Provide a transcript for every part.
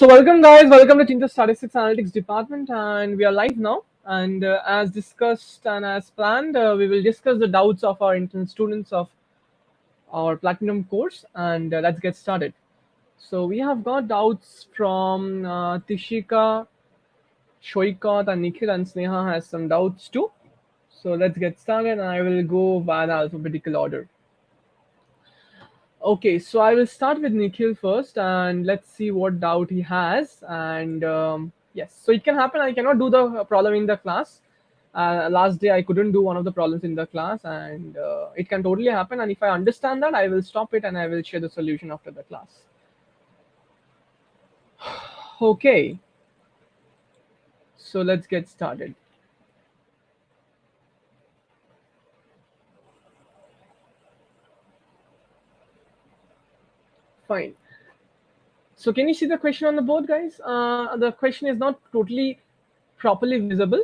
So welcome guys, welcome to Cheenta Statistics Analytics Department, and we are live now. And as discussed and as planned, we will discuss the doubts of our intern students of our Platinum course, and let's get started. So we have got doubts from Tishika, Shoikat, and Nikhil, and Sneha has some doubts too. So let's get started, and I will go by the alphabetical order. Okay, so I will start with Nikhil first, and let's see what doubt he has. And yes, so it can happen. I cannot do the problem in the class. Last day I couldn't do one of the problems in the class, and it can totally happen. And if I understand that, I will stop it and I will share the solution after the class. Okay, so let's get started. Fine. So can you see the question on the board, guys? The question is not totally properly visible,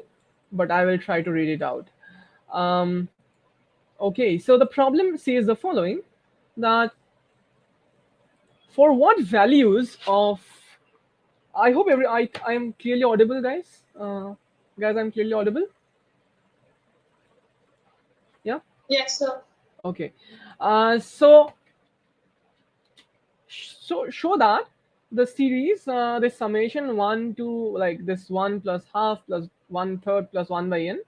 but I will try to read it out. Okay, so the problem says the following, that for what values of, I hope I am clearly audible, guys. Guys, I'm clearly audible. Yeah. Yes, sir. Okay. So show that the series, this summation 1 to like this 1 plus half plus 1/3 plus 1 by n,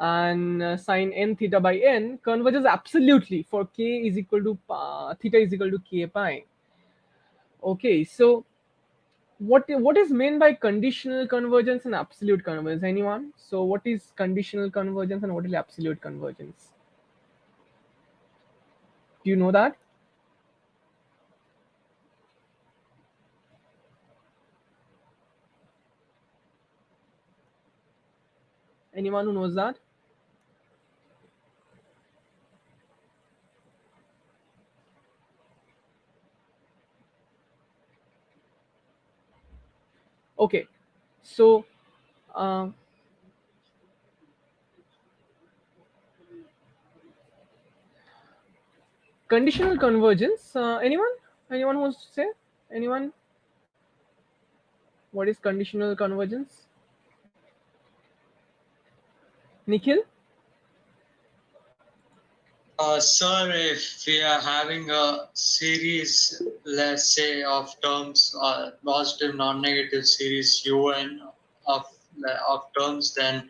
and sine n theta by n converges absolutely for k is equal to theta is equal to k pi. Okay, so what is meant by conditional convergence and absolute convergence? Anyone? So what is conditional convergence and what is absolute convergence? Do you know that? Anyone who knows that? Okay, so conditional convergence. Anyone wants to say? Anyone? What is conditional convergence? Nikhil? Sir, if we are having a series, let's say, of terms, positive, non-negative series UN of terms, then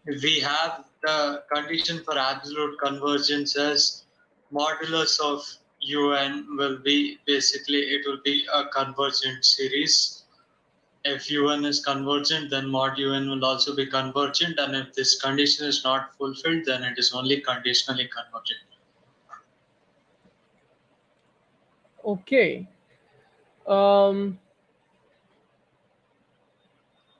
we have the condition for absolute convergence as modulus of UN will be basically it will be a convergent series. If UN is convergent, then mod UN will also be convergent, and if this condition is not fulfilled, then it is only conditionally convergent. Okay.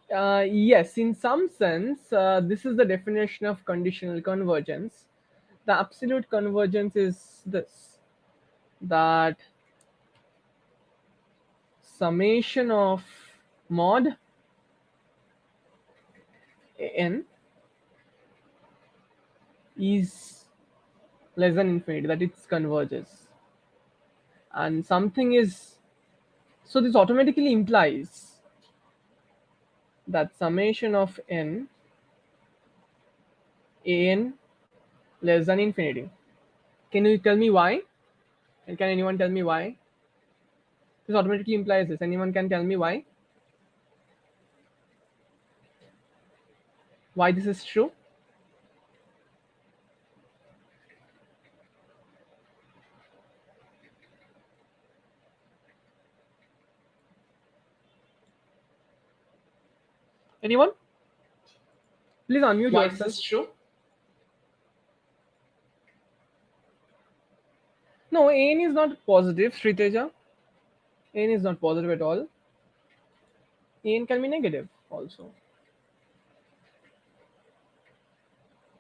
Yes, in some sense, this is the definition of conditional convergence. The absolute convergence is this, that summation of mod n is less than infinity, that it converges. And something is, so this automatically implies that summation of n an less than infinity. Can you tell me why? And can anyone tell me why? This automatically implies this. Anyone can tell me why? Why this is true? Anyone? Please unmute Why yourself. is this true? No, n is not positive, Sriteja. N is not positive at all. N can be negative also.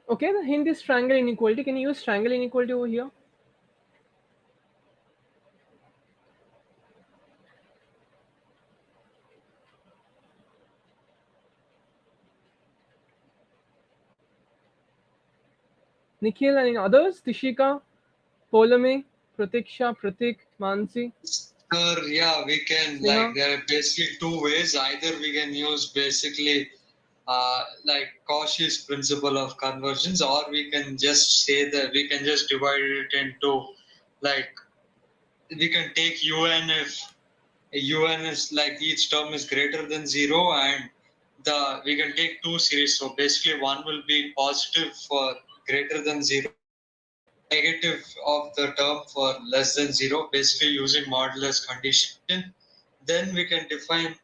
Okay, the hint is triangle inequality. Can you use triangle inequality over here? Nikhil and others, Tishika, Polame, Pratiksha, Pratik, Mansi. Or yeah, we can like Sneha? there are basically two ways. Either we can use basically like Cauchy's principle of convergence, or we can just say that we can just divide it into like we can take un if un is like each term is greater than zero, and the we can take two series. So basically, one will be positive for greater than zero and negative of the term for less than zero. Basically, using modulus condition. Then we can define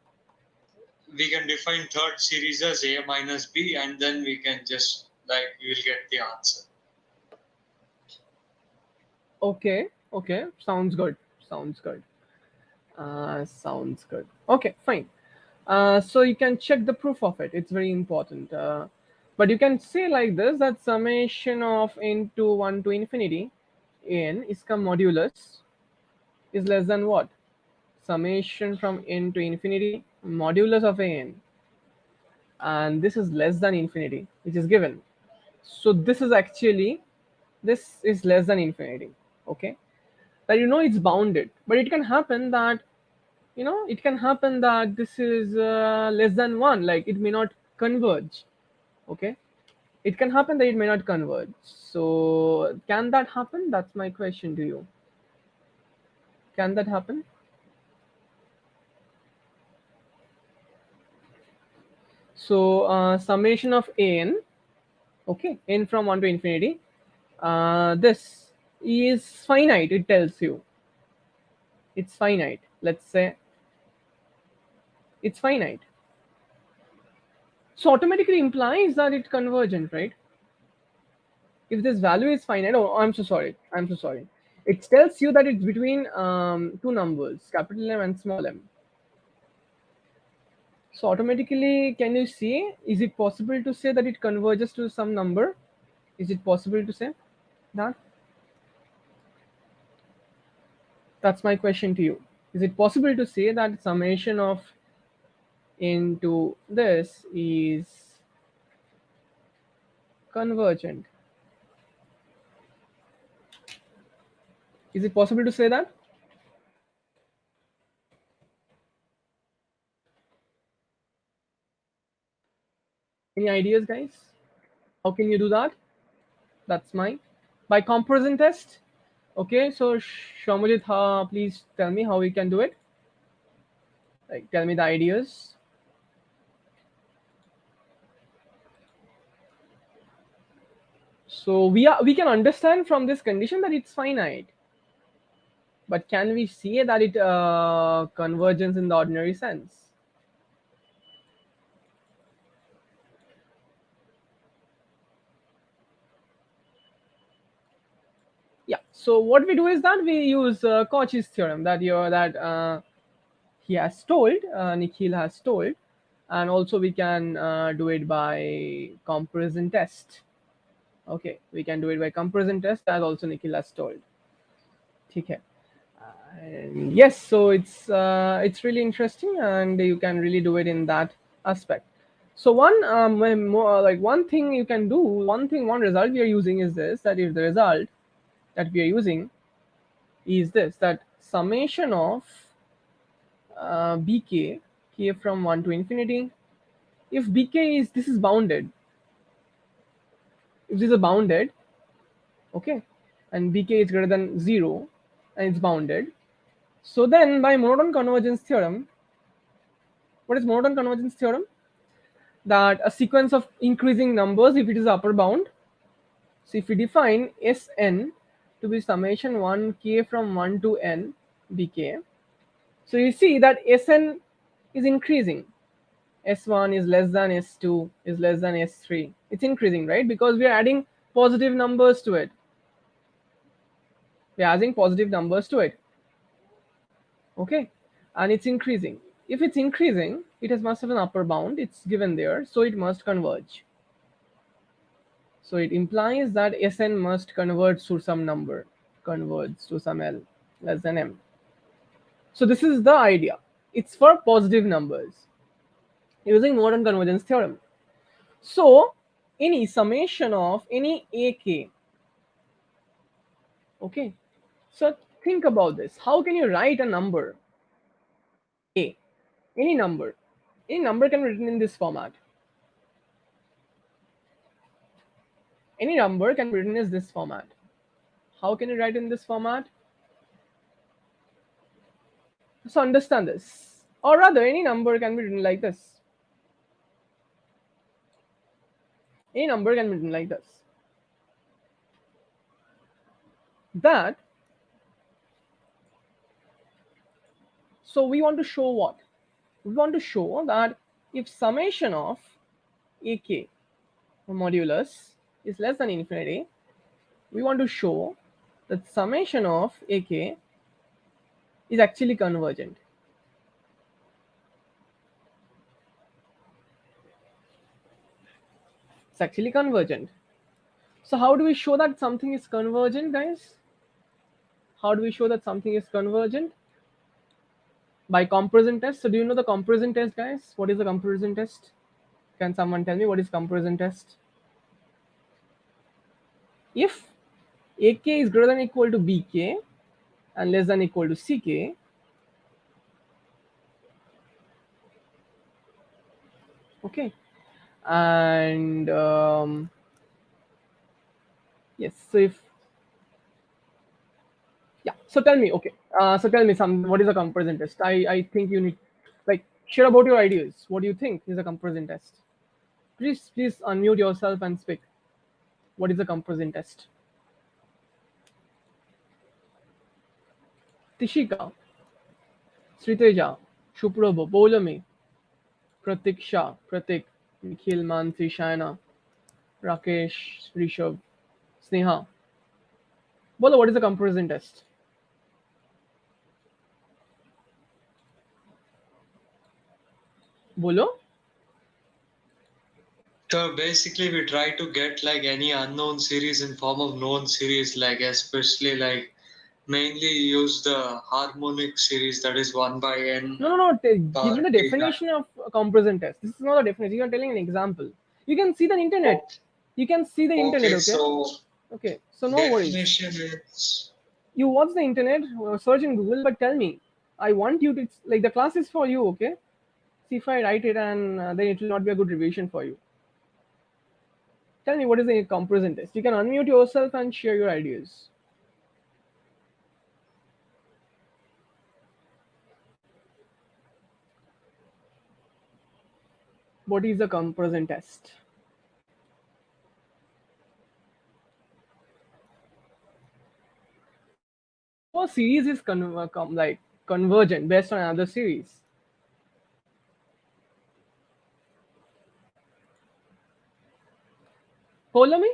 third series as a minus b, and then we can just like we'll get the answer. Okay, okay, sounds good. Sounds good. Sounds good. Okay, fine. So you can check the proof of it. It's very important. But you can say like this, that summation of into 1 to infinity n is come modulus is less than what? Summation from n to infinity modulus of a n, and this is less than infinity, which is given. So this is less than infinity. Okay, that it's bounded, but it can happen that it can happen that this is less than 1, like it may not converge. Okay, it can happen that it may not converge. So can that happen? That's my question to you. Can that happen? So summation of an, okay, n from 1 to infinity, this is finite. It tells you it's finite. Let's say it's finite, so automatically implies that it's convergent, right? If this value is finite, oh, I'm so sorry, it tells you that it's between two numbers, capital M and small m. So automatically, can you see, is it possible to say that it converges to some number? Is it possible to say that? That's my question to you. Is it possible to say that summation of into this is convergent? Is it possible to say that? Any ideas, guys? How can you do that? That's mine. By comparison test. Okay, so Shomujit, please tell me how we can do it. Like, tell me the ideas. So we can understand from this condition that it's finite, but can we see that it convergence in the ordinary sense? Yeah. So what we do is that we use Cauchy's theorem that he has told, Nikhil has told, and also we can do it by comparison test. Okay, we can do it by comparison test, as also Nikhil has told. Okay. And yes, so it's really interesting, and you can really do it in that aspect. So one thing you can do, one result we are using is this, that if the result that we are using is this, that summation of bk, k from 1 to infinity, if bk is, this is bounded, if this is bounded, okay, and bk is greater than 0 and it's bounded, so then by monotone convergence theorem, what is monotone convergence theorem? That a sequence of increasing numbers, if it is upper bound, so if we define Sn to be summation 1k from 1 to n bk, so you see that Sn is increasing. S1 is less than S2 is less than S3. It's increasing, right? Because we are adding positive numbers to it. We are adding positive numbers to it. Okay, and it's increasing. If it's increasing, it has must have an upper bound. It's given there, so it must converge. So it implies that Sn must converge to some number, converge to some L less than M. So this is the idea. It's for positive numbers using modern convergence theorem. So any summation of any AK, okay. So think about this. How can you write a number a, any number? Any number can be written in this format. Any number can be written as this format. How can you write in this format? So understand this. Or rather, any number can be written like this. Any number can be written like this. That, so we want to show what? We want to show that if summation of ak modulus is less than infinity, we want to show that summation of ak is actually convergent. It's actually convergent. So how do we show that something is convergent, guys? How do we show that something is convergent? By comparison test. So do you know the comparison test, guys? What is the comparison test? Can someone tell me what is comparison test? If ak is greater than or equal to bk and less than or equal to ck, okay, and yes, so if, yeah, so tell me, okay, so tell me some, what is a comparison test? I think you need, like, share about your ideas. What do you think is a comparison test? Please unmute yourself and speak. What is a comparison test? Tishika, Sriteja, Shuprabha, Bolami, Pratiksha, Pratik, Nikhil, Mansi, Shaina, Rakesh, Rishabh, Sneha. Bolo, what is a comparison test? Bolo? So basically, we try to get like any unknown series in form of known series, like especially like mainly use the harmonic series that is 1 by n No. Give me power the t. definition of a comparison test. This is not a definition. You are telling an example. You can see the internet. Okay, You can see the internet, okay, okay? so Okay, so no worries. definition is You watch the internet, search in Google, but tell me. I want you to, like, the class is for you, okay? See if I write it and then it will not be a good revision for you. Tell me what is a comparison test. You can unmute yourself and share your ideas. What is a comparison test? A series is like convergent based on another series. Follow me?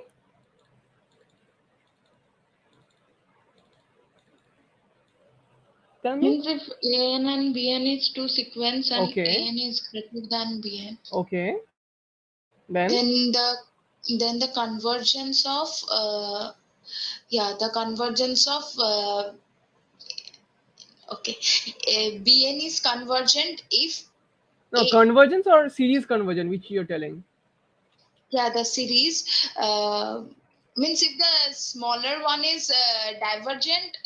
Tell me. Means if AN and BN is two sequence and Okay. AN is greater than BN, Okay. Then then the convergence of the convergence of okay, BN is convergent if no, A, convergence or series convergence, which you're telling. the series means if the smaller one is divergent,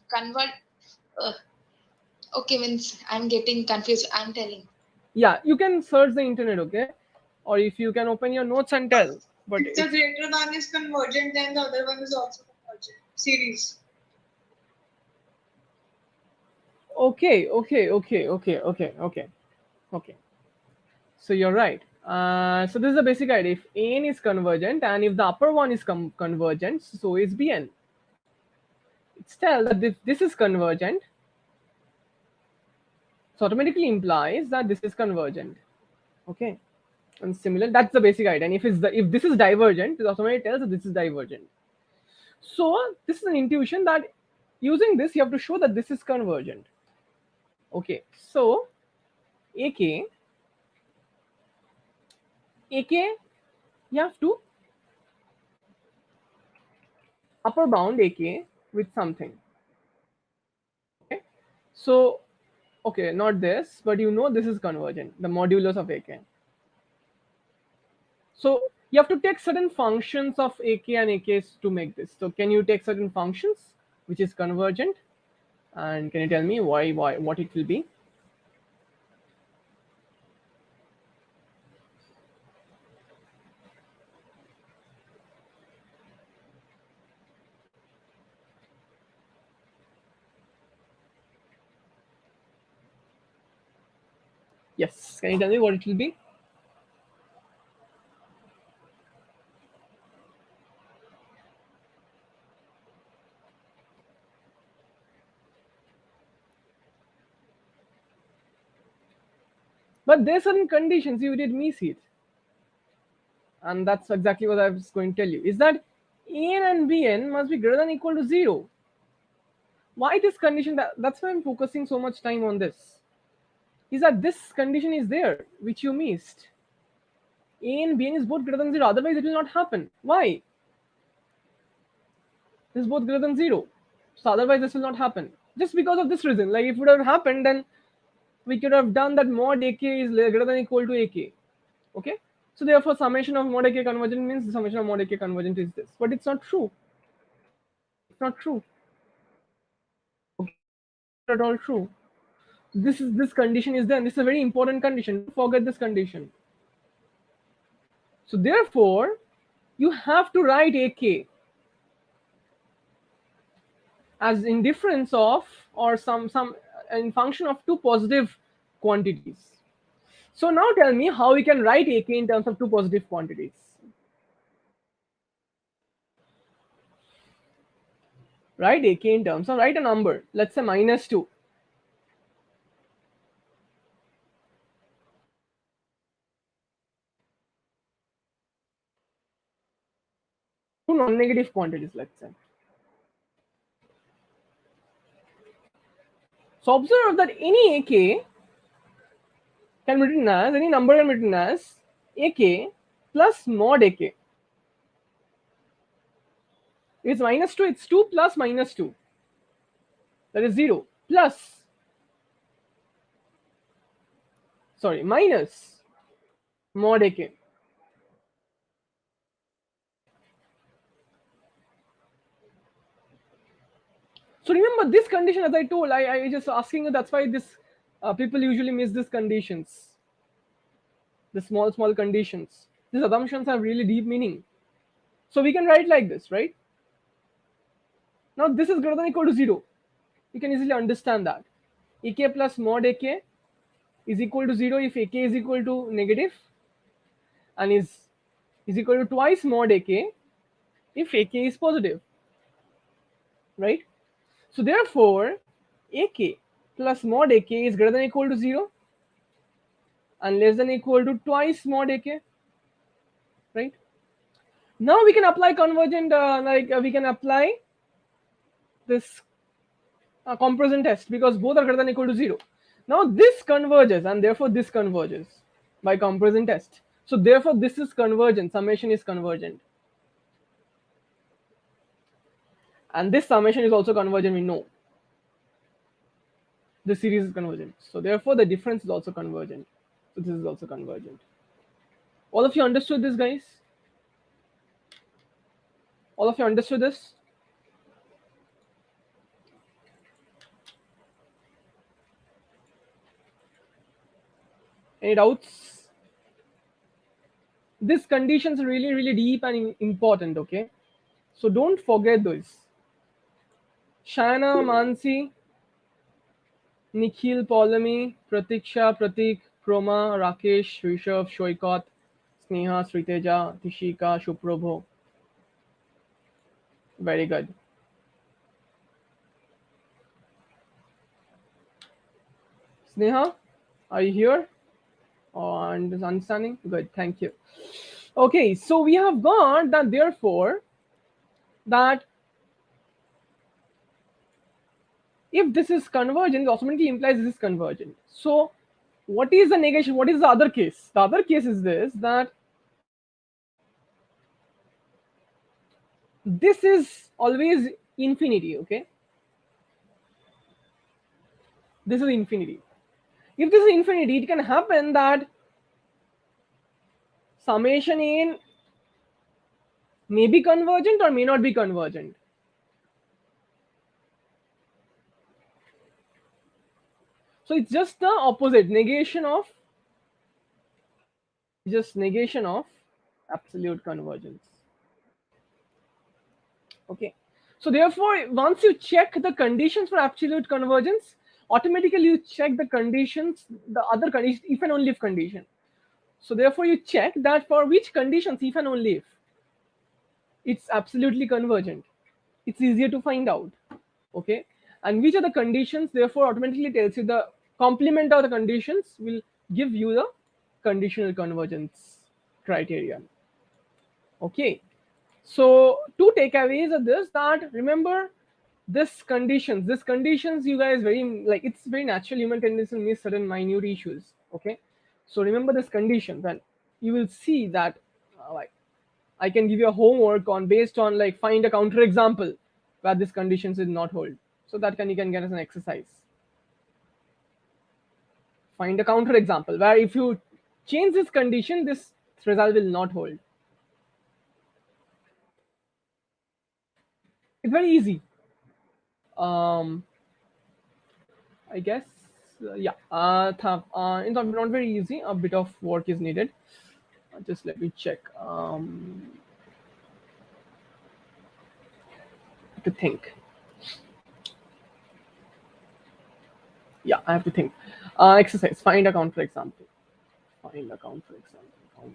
convert. Uh, okay, means I'm getting confused. I'm telling. Yeah, you can search the internet, okay? Or if you can open your notes and tell. But If the greater one is convergent, then the other one is also convergent. Series. Okay. So you're right. So this is the basic idea. If AN is convergent and if the upper one is convergent, so is BN. It's tell that if this is convergent, so automatically implies that this is convergent. Okay. And similar, that's the basic idea. And if this is divergent, it automatically tells that this is divergent. So this is an intuition that using this, you have to show that this is convergent. Okay. So AK, you have to upper bound AK with something. Okay. So, okay, not this, but you know this is convergent, the modulus of AK. So you have to take certain functions of AK and AKs to make this. So can you take certain functions which is convergent? And can you tell me why what it will be? Yes, can you tell me what it will be? But there's certain conditions you did miss it, and that's exactly what I was going to tell you. Is that an and bn must be greater than or equal to 0. Why this condition? That's why I'm focusing so much time on this. Is that this condition is there which you missed? A and bn is both greater than 0. Otherwise, it will not happen. Why? This is both greater than 0. So otherwise, this will not happen. Just because of this reason. Like if it would have happened, then we could have done that mod ak is greater than or equal to ak. Okay. So therefore, summation of mod ak convergent means the summation of mod ak convergent is this. But it's not true. It's not true. Okay. Not at all true. This condition is there. And this is a very important condition. Don't forget this condition. So therefore, you have to write ak as in difference of or some in function of two positive quantities. So now tell me how we can write ak in terms of two positive quantities. Write ak in terms of, write a number, let's say -2. Two non-negative quantities, let's say. So observe that any ak can be written as, any number can be written as ak plus mod ak. It's -2, it's 2 plus -2. That is 0 plus, sorry, minus mod ak. So remember this condition, as I told, I just asking you, that's why this people usually miss these conditions, the small conditions. These assumptions have really deep meaning. So we can write like this, right? Now this is greater than or equal to 0. You can easily understand that. ak plus mod ak is equal to 0 if ak is equal to negative, and is equal to twice mod ak if ak is positive, right? So therefore, ak plus mod ak is greater than or equal to 0 and less than or equal to twice mod ak, right? Now we can apply convergent, we can apply this comparison test because both are greater than or equal to 0. Now this converges and therefore this converges by comparison test. So therefore this is convergent, summation is convergent. And this summation is also convergent, we know. The series is convergent. So therefore the difference is also convergent. So this is also convergent. All of you understood this, guys? All of you understood this? Any doubts? These conditions are really deep and important, okay? So don't forget those. Shana, Mansi, Nikhil, Paulami, Pratiksha, Pratik, Proma, Rakesh, Rishabh, Shoikat, Sneha, Sriteja, Tishika, Shuprabho. Very good. Sneha, are you here? And is understanding? Good, thank you. Okay, so we have got that therefore that if this is convergent, it automatically implies this is convergent. So what is the negation? What is the other case? The other case is this, that this is always infinity, okay? This is infinity. If this is infinity, it can happen that summation in may be convergent or may not be convergent. So it's just the opposite, negation of absolute convergence. Okay. So therefore, once you check the conditions for absolute convergence, automatically you check the conditions, the other conditions, if and only if condition. So therefore, you check that for which conditions, if and only if it's absolutely convergent. It's easier to find out. Okay. And which are the conditions, therefore automatically tells you the complement of the conditions will give you the conditional convergence criterion. Okay. So two takeaways are this, that remember this conditions you guys very, like, it's very natural human tendency to miss certain minute issues. Okay. So remember this condition, then you will see that like I can give you a homework on based on like find a counter example where this conditions did not hold. So that you can get as an exercise. Find a counter example where if you change this condition, this result will not hold. It's very easy. I guess, yeah. It's not very easy. A bit of work is needed. Just let me check. To think. Yeah, I have to think. Exercise. Find a counter example. Find a counter example.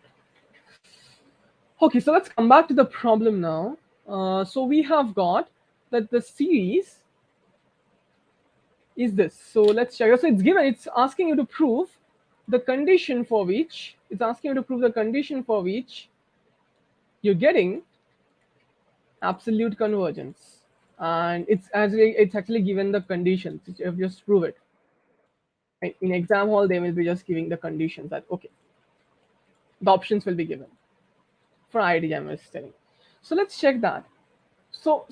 Okay, so let's come back to the problem now. So we have got that the series is this. So let's check. So it's given, it's asking you to prove the condition for which, you're getting absolute convergence. And it's actually given the conditions. You have just prove it. Right? In exam hall, they will be just giving the conditions that, okay, the options will be given for IIT JAM MS telling. So let's check that. So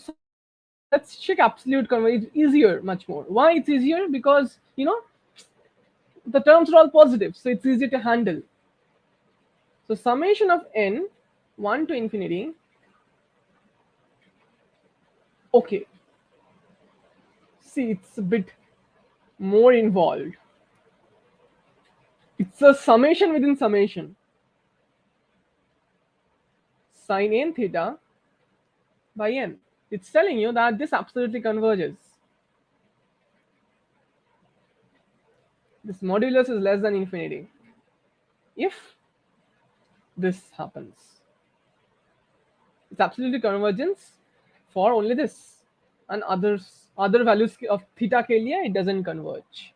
let's check absolute convergence. It's easier, much more. Why it's easier? Because the terms are all positive, so it's easier to handle. So summation of n 1 to infinity. Okay. See, it's a bit more involved. It's a summation within summation. Sin n theta by n. It's telling you that this absolutely converges. This modulus is less than infinity. If this happens, it's absolutely convergence for only this, and other values of theta ke liye it doesn't converge.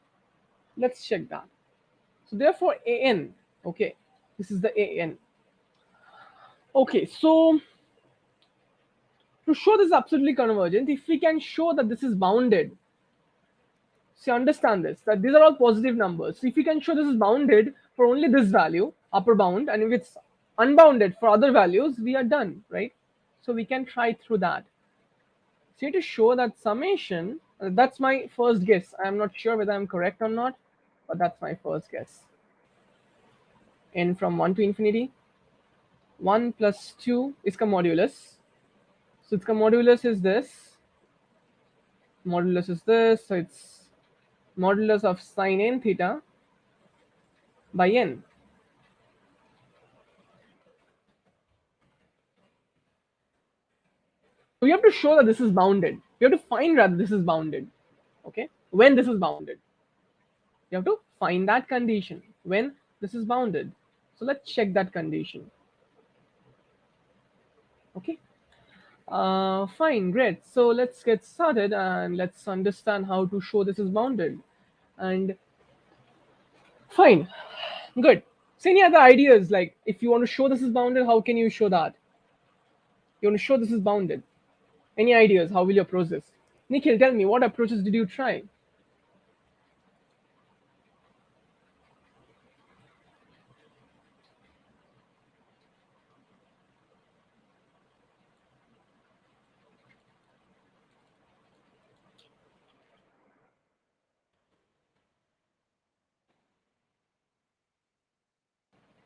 Let's check that. So therefore an, okay, this is the an. Okay, so to show this is absolutely convergent, if we can show that this is bounded, see, understand this, that these are all positive numbers. So if we can show this is bounded for only this value, upper bound, and if it's unbounded for other values, we are done, right? So we can try through that. So to show that summation, that's my first guess. I'm not sure whether I'm correct or not, but that's my first guess. N from 1 to infinity. 1 plus 2 is the modulus. So its modulus is this. Modulus is this. So it's modulus of sine n theta by n. We have to show that this is bounded. We have to find rather this is bounded. Okay, when this is bounded, you have to find that condition when this is bounded. So let's check that condition. Okay, fine, great. So let's get started and let's understand how to show this is bounded. And fine, good. So any other ideas, like if you want to show this is bounded, how can you show that? You want to show this is bounded. Any ideas? How will you approach this? Nikhil, tell me, what approaches did you try?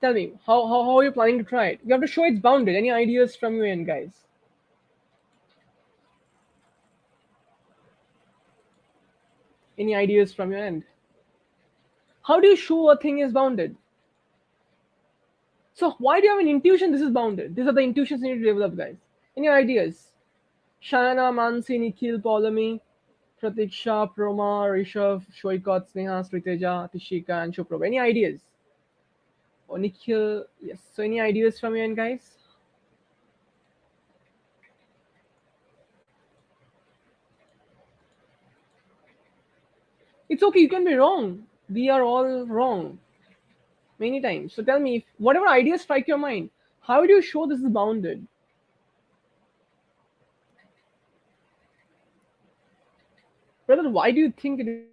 Tell me, how are you planning to try it? You have to show it's bounded. Any ideas from your end, guys? Any ideas from your end? How do you show a thing is bounded? So why do you have an intuition this is bounded? These are the intuitions you need to develop, guys. Any ideas? Shana, Mansi, Nikhil, Paulami, Pratiksha, Proma, Rishabh, Shoikot, Sneha, Sriteja, Tishika, and Shuprabha. Any ideas? Oh, Nikhil, yes. So any ideas from you end, guys? It's okay, you can be wrong. We are all wrong many times. So tell me, if whatever ideas strike your mind, how do you show this is bounded? Brother, why do you think it is?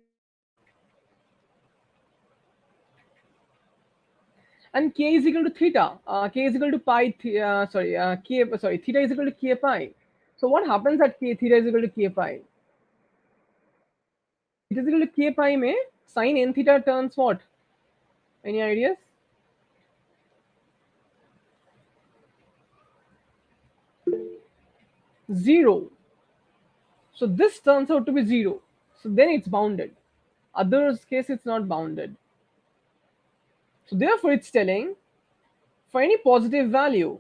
And k is equal to theta. K is equal to pi. Theta is equal to k pi. So what happens at k? Theta is equal to k pi. It is equal to k pi. Mein sin n theta turns what? Any ideas? Zero. So this turns out to be zero. So then it's bounded. Others case it's not bounded. So therefore it's telling for any positive value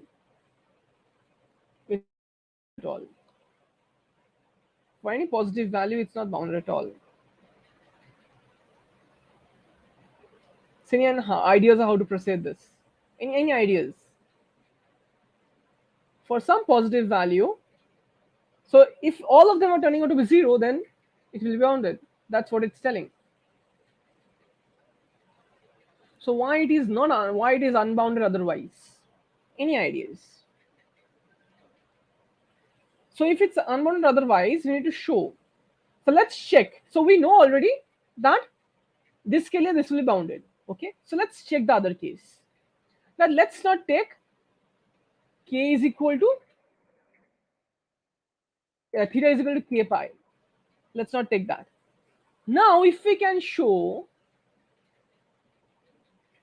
it's not at all. For any positive value it's not bounded at all. So any ideas of how to proceed this? Any ideas? For some positive value, so if all of them are turning out to be zero, then it will be bounded. That's what it's telling. So why it is not, why it is unbounded otherwise? Any ideas? So if it's unbounded otherwise, we need to show. So let's check. So we know already that this case this will be bounded. Okay. So let's check the other case. Now let's not take k is equal to theta is equal to k pi. Let's not take that. Now if we can show,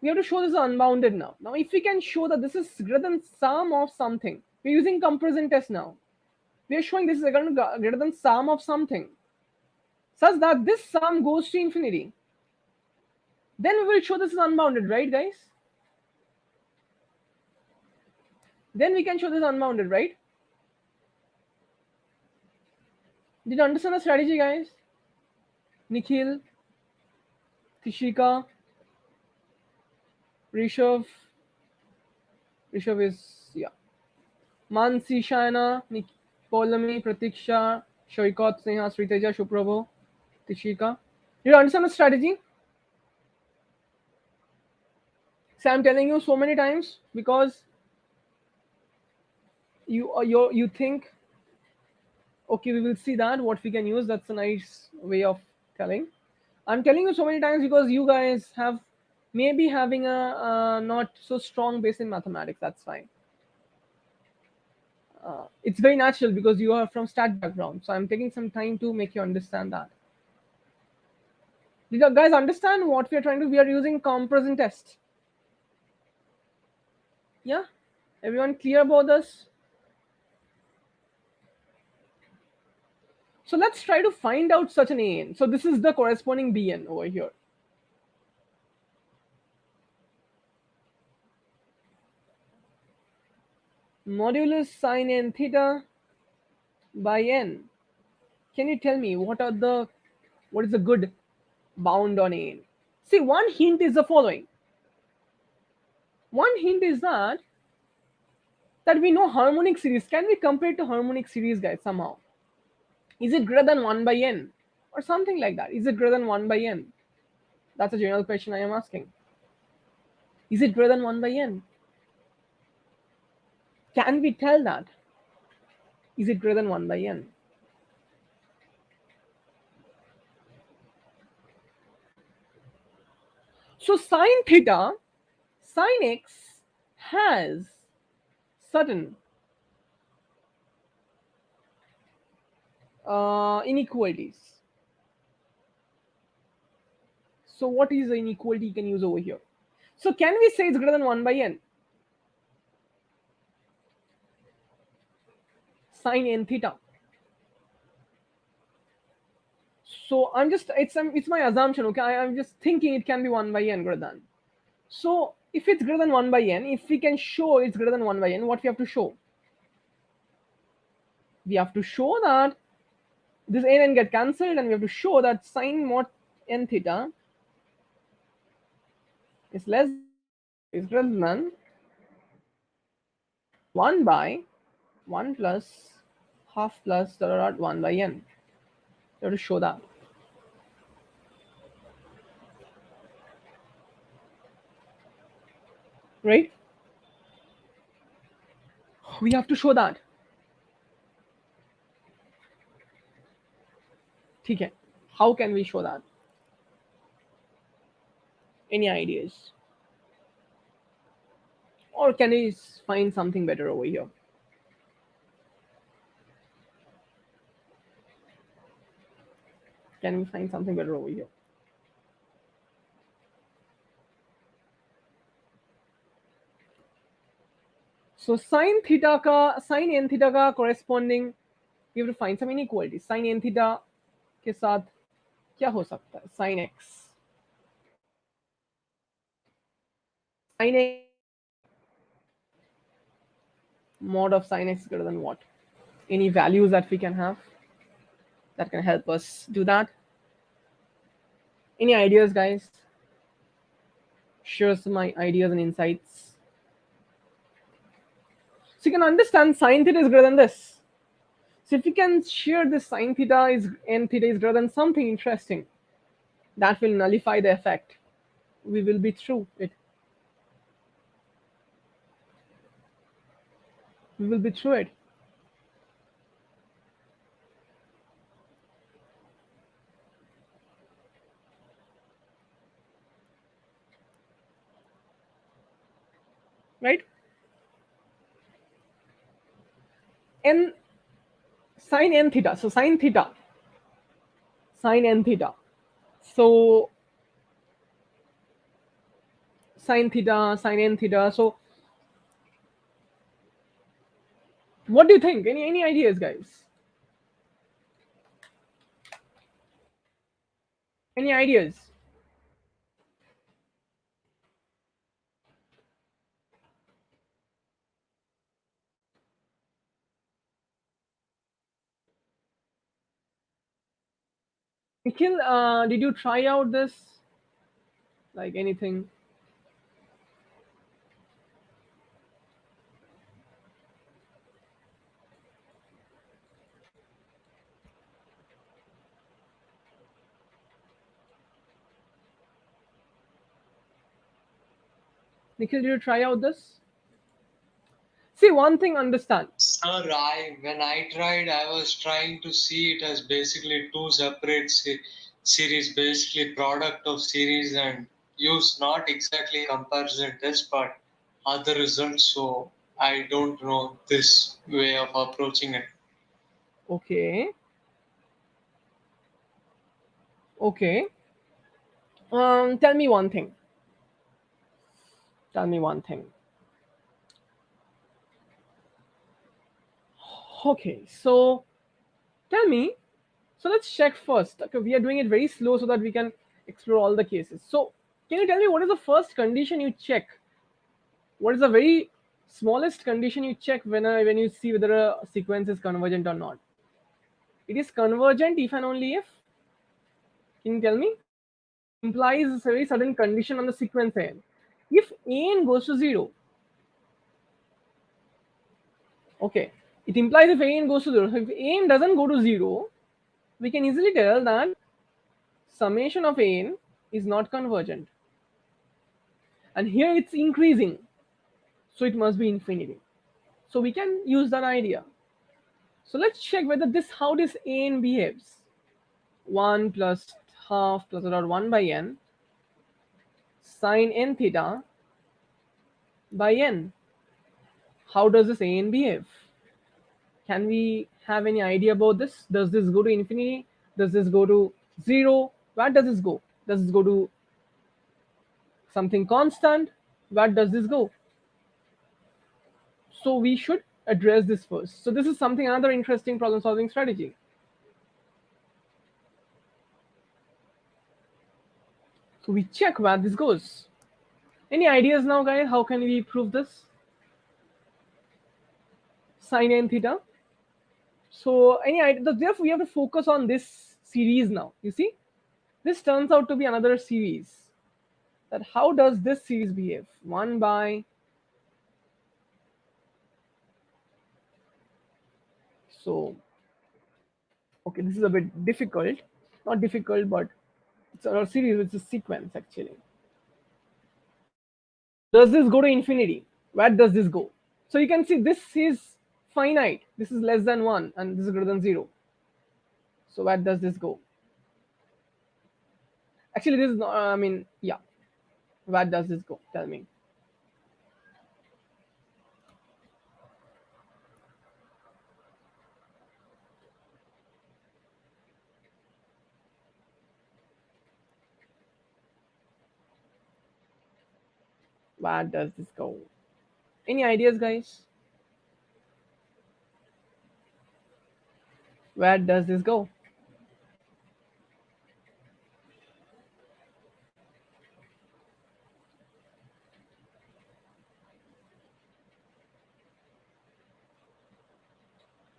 we have to show this is unbounded now. Now if we can show that this is greater than sum of something, we're using comparison test now. We are showing this is greater than sum of something, such that this sum goes to infinity. Then we will show this is unbounded, right, guys? Then we can show this unbounded, right? Did you understand the strategy, guys? Nikhil, Tishika, Rishabh is, yeah. Mansi, Shana, Paulami, Pratiksha, Shoikot, Sneha, Sriteja, Shuprabha, Tishika. Did you understand the strategy? So I'm telling you so many times because you think, okay, we will see that what we can use. That's a nice way of telling. I'm telling you so many times because you guys have maybe having a not so strong base in mathematics. That's fine. It's very natural because you are from stat background. So I'm taking some time to make you understand that. Did you guys understand what we are trying to? We are using comparison test. Yeah, everyone clear about this? So let's try to find out such an AN. So this is the corresponding BN over here. Modulus sin n theta by n. Can you tell me what is the good bound on AN? See, one hint is the following. One hint is that we know harmonic series. Can we compare it to harmonic series, guys, somehow? Is it greater than 1 by n? Or something like that? Is it greater than 1 by n? That's a general question I am asking. Is it greater than 1 by n? Can we tell that? Is it greater than 1 by n? So sine theta, sine x has certain inequalities. So what is the inequality you can use over here? So can we say it's greater than 1 by n? Sine n theta. So I'm just, it's my assumption, okay? I'm just thinking it can be 1 by n greater than. So if it's greater than 1 by n, if we can show it's greater than 1 by n, what we have to show? We have to show that this n and get cancelled, and we have to show that sine mod n theta is less is greater than 1 by 1 plus half plus dot dot 1 by n. You have to show that. Right? We have to show that. Okay. How can we show that? Any ideas? Or can we find something better over here? Can we find something better over here? So sin theta ka, sin n theta का corresponding, we have to find some inequality. Sin n theta के साथ क्या हो सकता है? Sin x. Sin x mod of sin x greater than what? Any values that we can have that can help us do that? Any ideas, guys? Share some ideas and insights. So you can understand sin theta is greater than this. So if you can share this sin theta is n theta is greater than something interesting, that will nullify the effect. We will be through it. We will be through it. Right? n sin n theta. So sin theta. Sin n theta. So sin theta, sin n theta. So what do you think? Any ideas, guys? Any ideas? Nikhil, did you try out this? Like anything? Nikhil, did you try out this? See, one thing understand. Sir, when I tried, I was trying to see it as basically two separate series, basically product of series, and use not exactly comparison test, but other results. So I don't know this way of approaching it. Okay. Okay. Tell me one thing. Tell me one thing. Okay, so tell me. So let's check first. Okay, we are doing it very slow so that we can explore all the cases. So can you tell me what is the first condition you check? What is the very smallest condition you check when you see whether a sequence is convergent or not? It is convergent if and only if. Can you tell me? Implies a very sudden condition on the sequence n. If n goes to 0, okay, it implies if n goes to 0. So if n doesn't go to 0, we can easily tell that summation of n is not convergent. And here it's increasing, so it must be infinity. So we can use that idea. So let's check whether how this n behaves. 1 plus half plus about 1 by n sine n theta by n. How does this an behave? Can we have any idea about this? Does this go to infinity? Does this go to 0? Where does this go? Does this go to something constant? Where does this go? So we should address this first. So this is something, another interesting problem solving strategy. So we check where this goes. Any ideas now, guys? How can we prove this? Sine n theta. So any idea? Therefore, we have to focus on this series now. You see, this turns out to be another series. That how does this series behave? 1 by, so okay, this is a bit difficult. Not difficult, but it's a series. It's a sequence actually. Does this go to infinity? Where does this go? So you can see this is finite. This is less than 1 and this is greater than 0. So where does this go? Actually, this is not, I mean, yeah. Where does this go? Tell me. Where does this go? Any ideas, guys? Where does this go?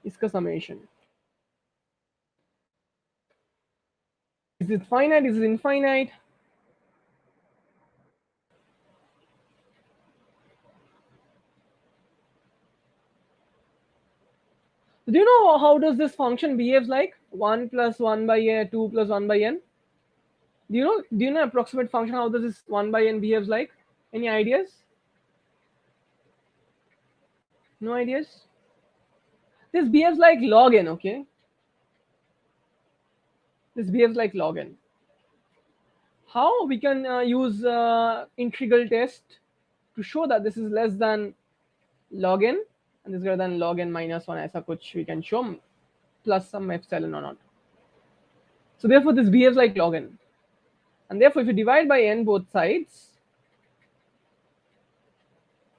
इसका summation. Is it finite? Is it infinite? Do you know how does this function behaves like 1 plus 1 by a, 2 plus 1 by n? Do you know approximate function how does this 1 by n behaves like? Any ideas? No ideas? This behaves like log n, okay? This behaves like log n. How we can use integral test to show that this is less than log n and this is greater than log n minus 1 ऐसा कुछ we can show plus some epsilon or not. So therefore this behaves like log n, and therefore if you divide by n both sides,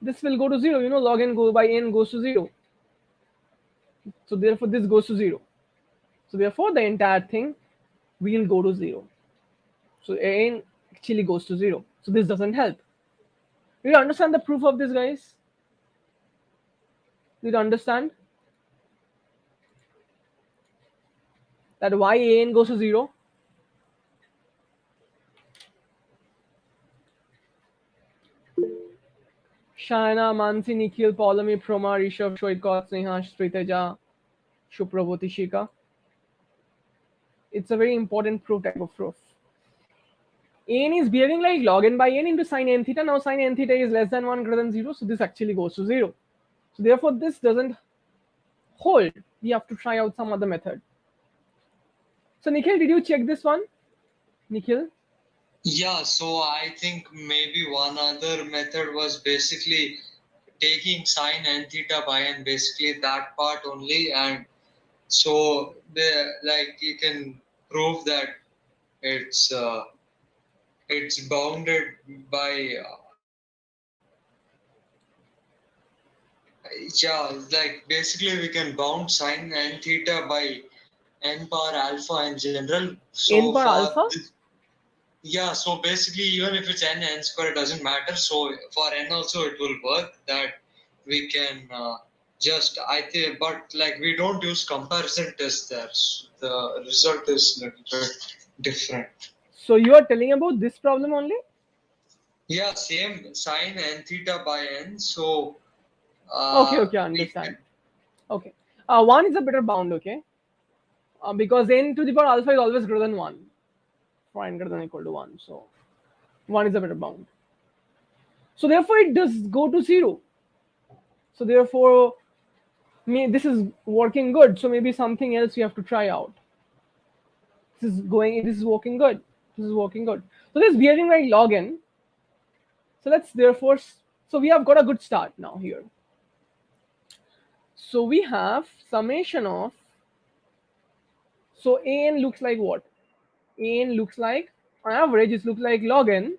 this will go to 0. You know, log n go by n goes to 0. So therefore this goes to 0. So therefore the entire thing will go to 0. So n actually goes to 0. So this doesn't help. Do you understand the proof of this, guys? Do you understand that why an goes to 0? Shana, Mansi, Nikhil, Paulami, Proma, Rishabh, Shoikot, Sneha, Sriteja, Shuprabhuti, Shika. It's a very important proof, type of proof. An is behaving like log n by n into sine n theta. Now sine n theta is less than 1 greater than 0. So this actually goes to 0. So therefore this doesn't hold. We have to try out some other method. So Nikhil, did you check this one? Nikhil? Yeah, so I think maybe one other method was basically taking sine n theta by n, basically that part only, and so like you can prove that it's bounded by yeah, like basically we can bound sine n theta by n power alpha in general. So N power for alpha? yeah, so basically even if it's n square, it doesn't matter. So for n also it will work, that we can just I think, but like we don't use comparison test there. So the result is a little bit different. So you are telling about this problem only? Yeah, same sine n theta by n. So Okay, understand. Okay. 1 is a better bound, okay? Because n to the power alpha is always greater than 1. For n greater than or equal to 1. So 1 is a better bound. So therefore it does go to 0. So therefore this is working good. So maybe something else you have to try out. This is working good. This is working good. So this is behaving like log n. So let's therefore, so we have got a good start now here. So we have summation of, so an looks like what? An looks like, on average, it looks like log n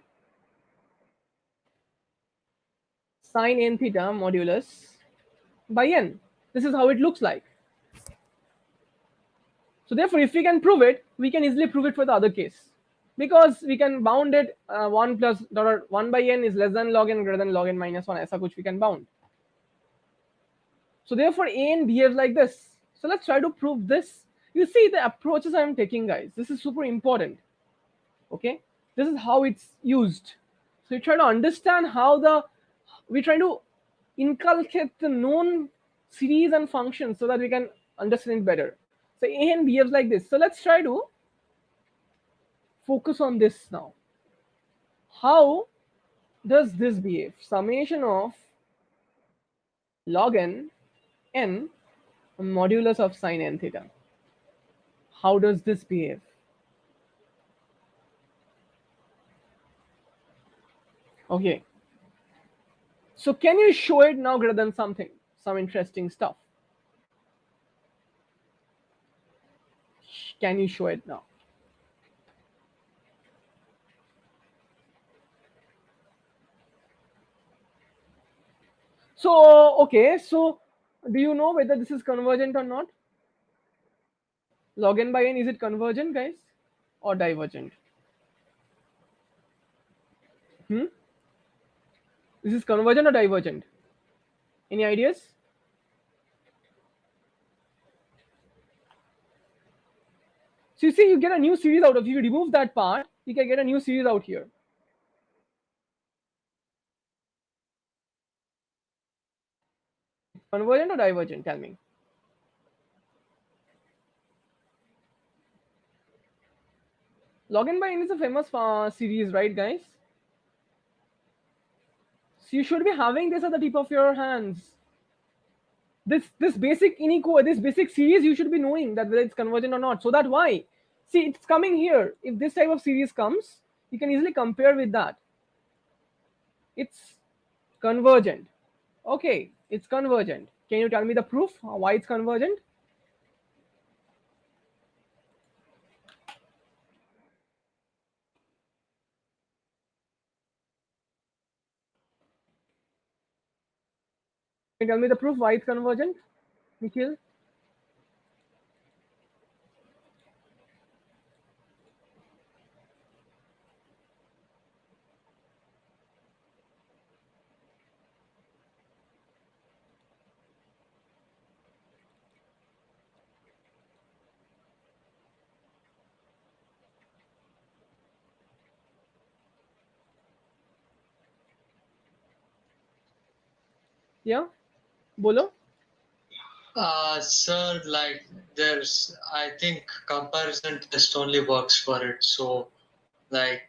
sine n theta modulus by n. This is how it looks like. So therefore, if we can prove it, we can easily prove it for the other case. because we can bound it 1 plus dot 1 by n is less than log n greater than log n minus 1, ऐसा कुछ we can bound. So therefore an behaves like this. So let's try to prove this. You see the approaches I'm taking, guys, this is super important. Okay, this is how it's used. So you try to understand how we try to inculcate the known series and functions so that we can understand it better. So an behaves like this. So let's try to focus on this now. How does this behave? Summation of log n modulus of sine n theta. How does this behave? Okay. So can you show it now greater than something? Some interesting stuff. Can you show it now? So, okay. So do you know whether this is convergent or not? Log n by n, is it convergent, guys, or divergent? This is convergent or divergent? Any ideas? So you see, you get a new series out of, if you remove that part, you can get a new series out here. Convergent or divergent? Tell me. Log n by n is a famous series, right, guys? So you should be having this at the tip of your hands. This basic this basic series, you should be knowing that whether it's convergent or not. So that why? See, it's coming here. If this type of series comes, you can easily compare with that. It's convergent. Okay, it's convergent. Can you tell me the proof why it's convergent? Can you tell me the proof why it's convergent, Nikhil? Yeah, bolo. Sir, like I think comparison test only works for it. So, like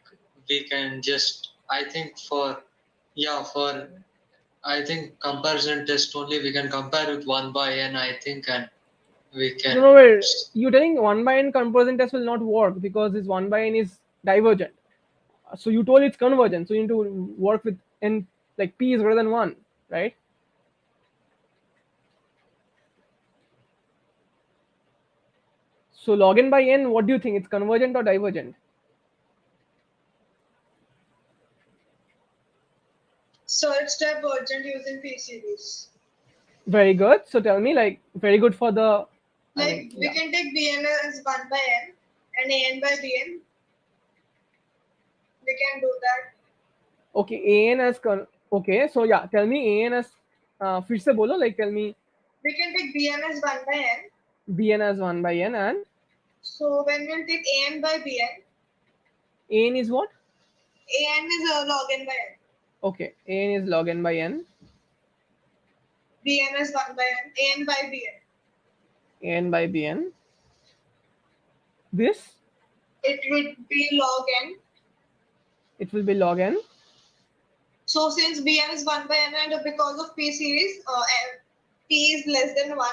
we can just, I think I think comparison test only we can compare with 1 by n, I think, and we can. No, wait. You're telling 1 by n comparison test will not work because this 1 by n is divergent. So you told it's convergent. So you need to work with n, like p is greater than 1, right? So log n by n, what do you think? It's convergent or divergent? So it's divergent using P series. Very good. So tell me, like, very good for the. Like we can take Bn as 1 by n and an by Bn. We can do that. Okay, an as okay. So yeah, tell me an as फिर से बोलो, like tell me. We can take Bn as 1 by n. Bn as 1 by n, and so when we'll take an by Bn. an is what? An is log n by n. Okay, an is log n by n. Bn is 1 by n. An by Bn. An by bn. This? It would be log n. It will be log n. So since Bn is 1 by n and because of P series, P is less than 1.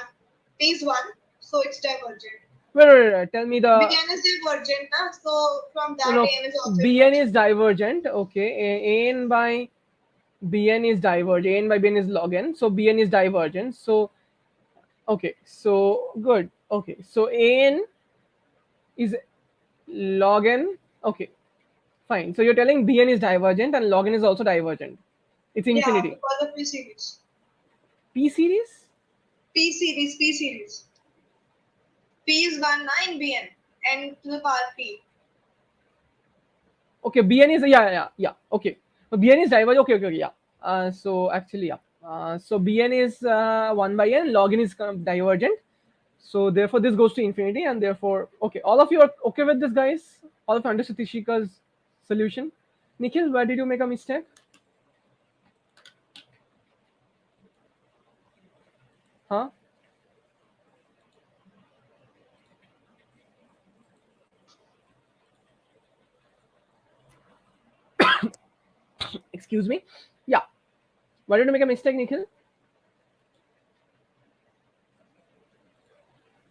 P is 1, so it's divergent. Wait. Tell me the. Bn is divergent, so from that no, an is also bn divergent. is divergent. Okay, an by bn is divergent. An by bn is log n. So bn is divergent. So okay, so good. Okay, so an is log n. Okay, fine. So you're telling bn is divergent and log n is also divergent. It's infinity. Yeah, because of P series. P series? P series. P is 1 in Bn and to the power P. Okay, Bn is okay. So Bn is divergent. Okay, yeah. So actually, yeah. So Bn is 1 by n. Log n is kind of divergent. So therefore, this goes to infinity, and therefore, okay. All of you are okay with this, guys? All of you understood Tishika's solution? Nikhil, where did you make a mistake? Huh? Excuse me. Yeah. Why did you make a mistake, Nikhil?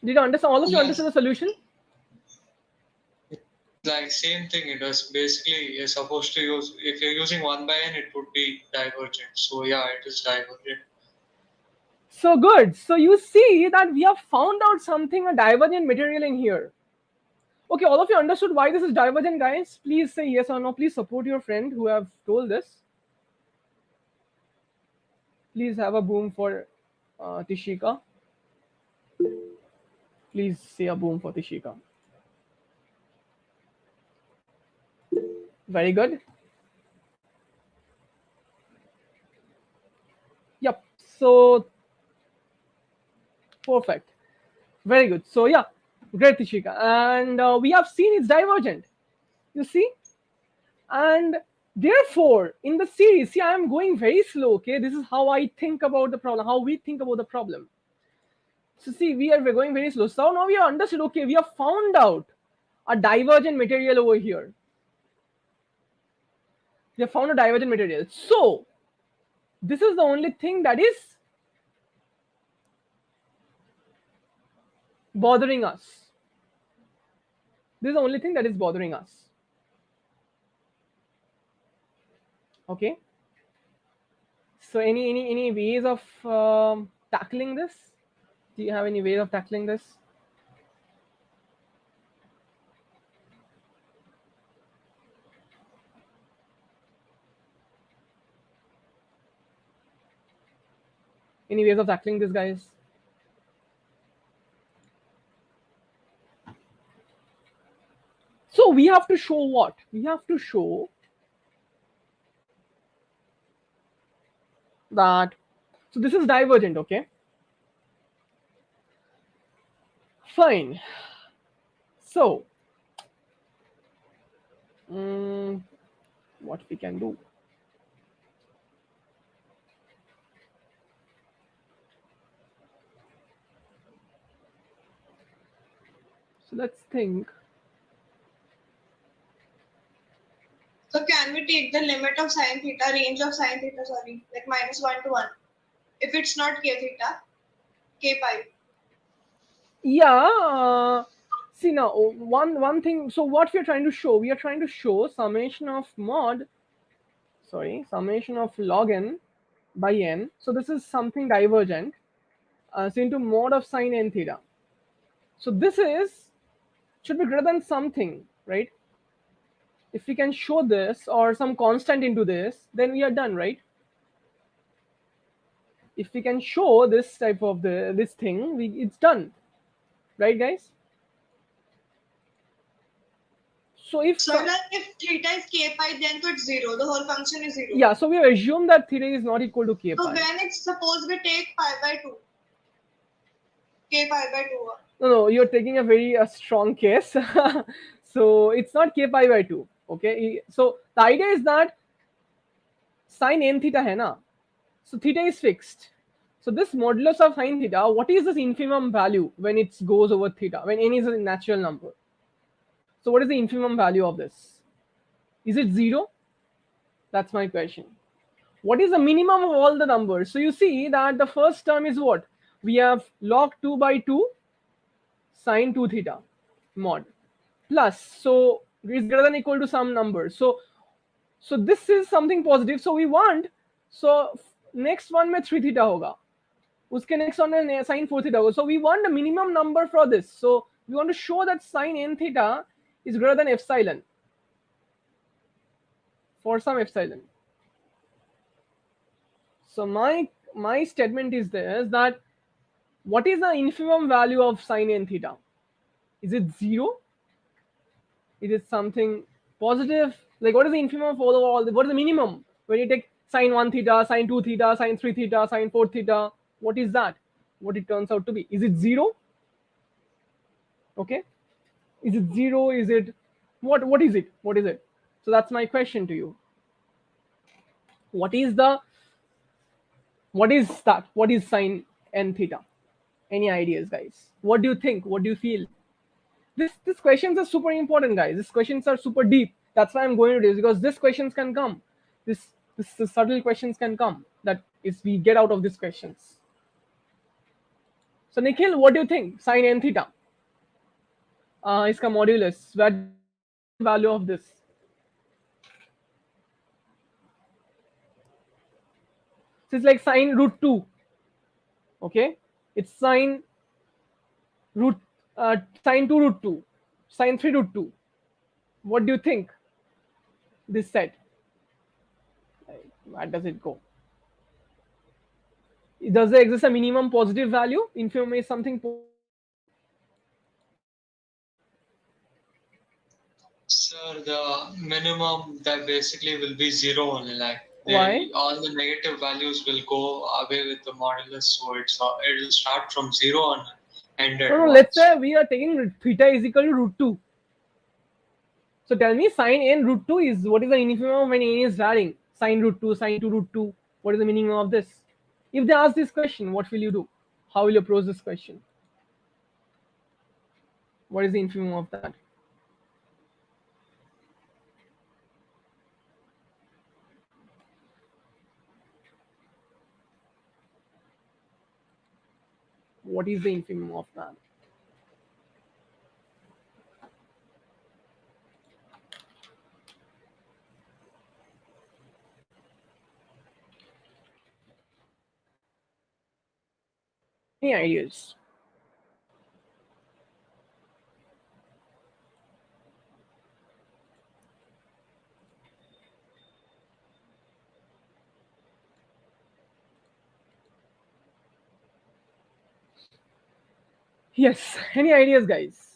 Did you understand? All of you Yes. understand the solution? Like same thing. It was basically you're supposed to use, if you're using 1 by n, it would be divergent. So yeah, it is divergent. So good. So you see that we have found out something, a divergent material in here. Okay, all of you understood why this is divergent, guys? Please say yes or no. Please support your friend who have told this. Please have a boom for Tishika. Please say a boom for Tishika. Very good. Yep. So perfect. Very good. So yeah, great, Tishika. And we have seen it's divergent. You see? And therefore, in the series, see, I am going very slow. Okay, this is how I think about the problem, how we think about the problem. So see, we're going very slow. So now we have understood. Okay, we have found out a divergent material over here. We have found a divergent material. So this is the only thing that is bothering us. This is the only thing that is bothering us. Okay. So any ways of tackling this? Do you have any ways of tackling this? Any ways of tackling this, guys? So we have to show what? We have to show that, so this is divergent, okay? Fine. So, what we can do? So let's think. So can we take the limit of sine theta, range of sine theta, sorry, like -1 to 1? If it's not k theta, k pi. Yeah. See now, one thing. So what we are trying to show? We are trying to show summation of summation of log n by n. So this is something divergent. So into mod of sine n theta. So this should be greater than something, right? If we can show this or some constant into this, then we are done, right? If we can show this type of this thing, it's done, right, guys? So if theta is k pi, then it's 0. The whole function is 0. Yeah, so we have assumed that theta is not equal to k pi. So when it's, suppose we take pi by 2, k pi by 2. No, you're taking a very strong case. So it's not k pi by 2. Okay, so the idea is that sine n theta hai na, so theta is fixed. So this modulus of sine theta, what is this infimum value when it goes over theta, when n is a natural number? So what is the infimum value of this? Is it 0? That's my question. What is the minimum of all the numbers? So you see that the first term is what? We have log 2 by 2 sine 2 theta mod plus, so it's greater than equal to some number. So this is something positive. So we want, so next one में 3 theta होगा, उसके next one में sine 4 theta होगा. So we want the minimum number for this. So we want to show that sine n theta is greater than epsilon for some epsilon. So my statement is this, that what is the infimum value of sine n theta? Is it 0? Is it something positive? Like, what is the infimum of all? What is the minimum when you take sine 1 theta, sine 2 theta, sine 3 theta, sine 4 theta? What is that? What it turns out to be? Is it 0? Okay. Is it 0? Is it what? What is it? What is it? So that's my question to you. What is that? What is sine n theta? Any ideas, guys? What do you think? What do you feel? These questions are super important, guys. These questions are super deep. That's why I'm going to this, because these questions can come. This subtle questions can come. That is, we get out of these questions. So Nikhil, what do you think? Sine n theta. Iska modulus. What is the value of this? So it's like sine root 2. Okay, it's sine root sine 2 root 2, sine 3 root 2. What do you think? This set. Where does it go? Does there exist a minimum positive value? Infimum is something Sir, the minimum that basically will be 0 only. Like Why? all the negative values will go away with the modulus, so it will start from 0 and end at No, 1. let's say we are taking theta is equal to root 2. So tell me sine n root 2 is, what is the infimum when n is varying? Sine root 2, sine 2 root 2. What is the meaning of this? If they ask this question, what will you do? How will you approach this question? What is the infimum of that? What is the infimum of that? Any ideas? Yes, any ideas, guys?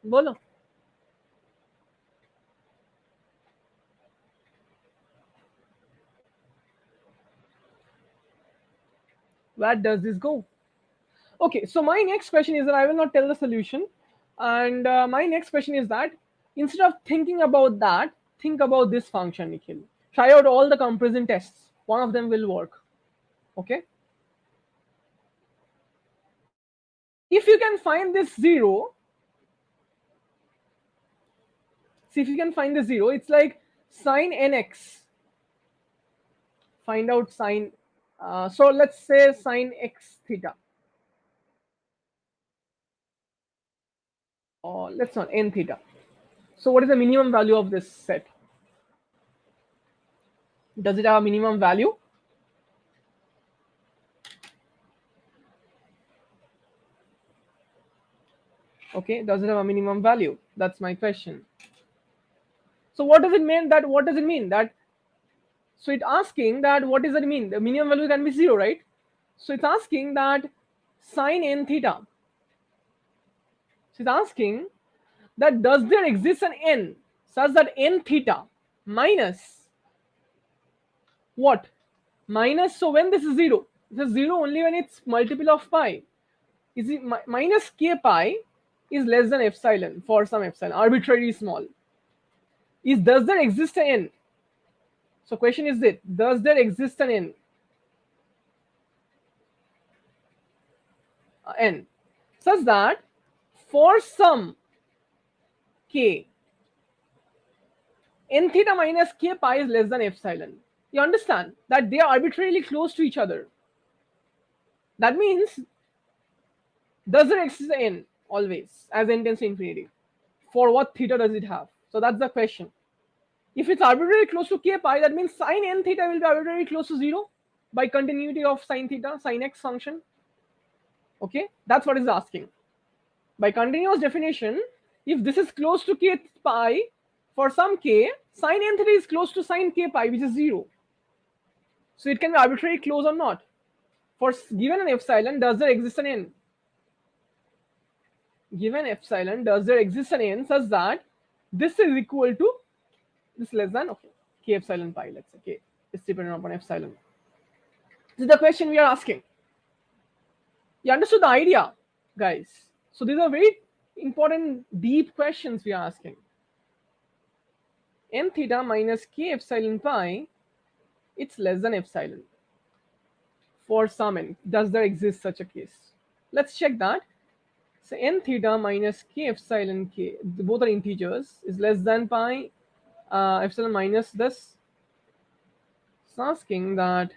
Bolo. Where does this go? Okay, so my next question is that I will not tell the solution. And my next question is that instead of thinking about that, think about this function, Nikhil. Try out all the comparison tests. One of them will work. Okay. If you can find this 0, see if you can find the 0, it's like sine nx. Find out sine. So let's say sine x theta. Or let's not n theta. So what is the minimum value of this set? Does it have a minimum value? Okay, does it have a minimum value? That's my question. So what does it mean that, what does it mean that, so it's asking that what does it mean? The minimum value can be 0, right? So it's asking that sine n theta. So it's asking that does there exist an n such that n theta minus what? Minus, so when this is 0, this is 0 only when it's multiple of pi. Is it minus k pi is less than epsilon for some epsilon, arbitrarily small. Does there exist an n? So question is this, does there exist an n? N such that for some k, n theta minus k pi is less than epsilon. You understand that they are arbitrarily close to each other. That means, does there exist an n? always as n tends to infinity. For what theta does it have? So that's the question. If it's arbitrarily close to k pi, that means sine n theta will be arbitrarily close to 0 by continuity of sine theta, sine x function. Okay, that's what it's asking. By continuous definition, if this is close to k pi, for some k, sine n theta is close to sine k pi, which is 0. So it can be arbitrarily close or not. For given an epsilon, does there exist an n? Given epsilon, does there exist an n such that this is equal to this less than, okay, k epsilon pi, let's say k is dependent upon epsilon. This is the question we are asking. You understood the idea, guys? So these are very important, deep questions we are asking. N theta minus k epsilon pi, it's less than epsilon. For some n, does there exist such a case? Let's check that. So n theta minus k epsilon k, both are integers, is less than pi epsilon minus this. It's asking that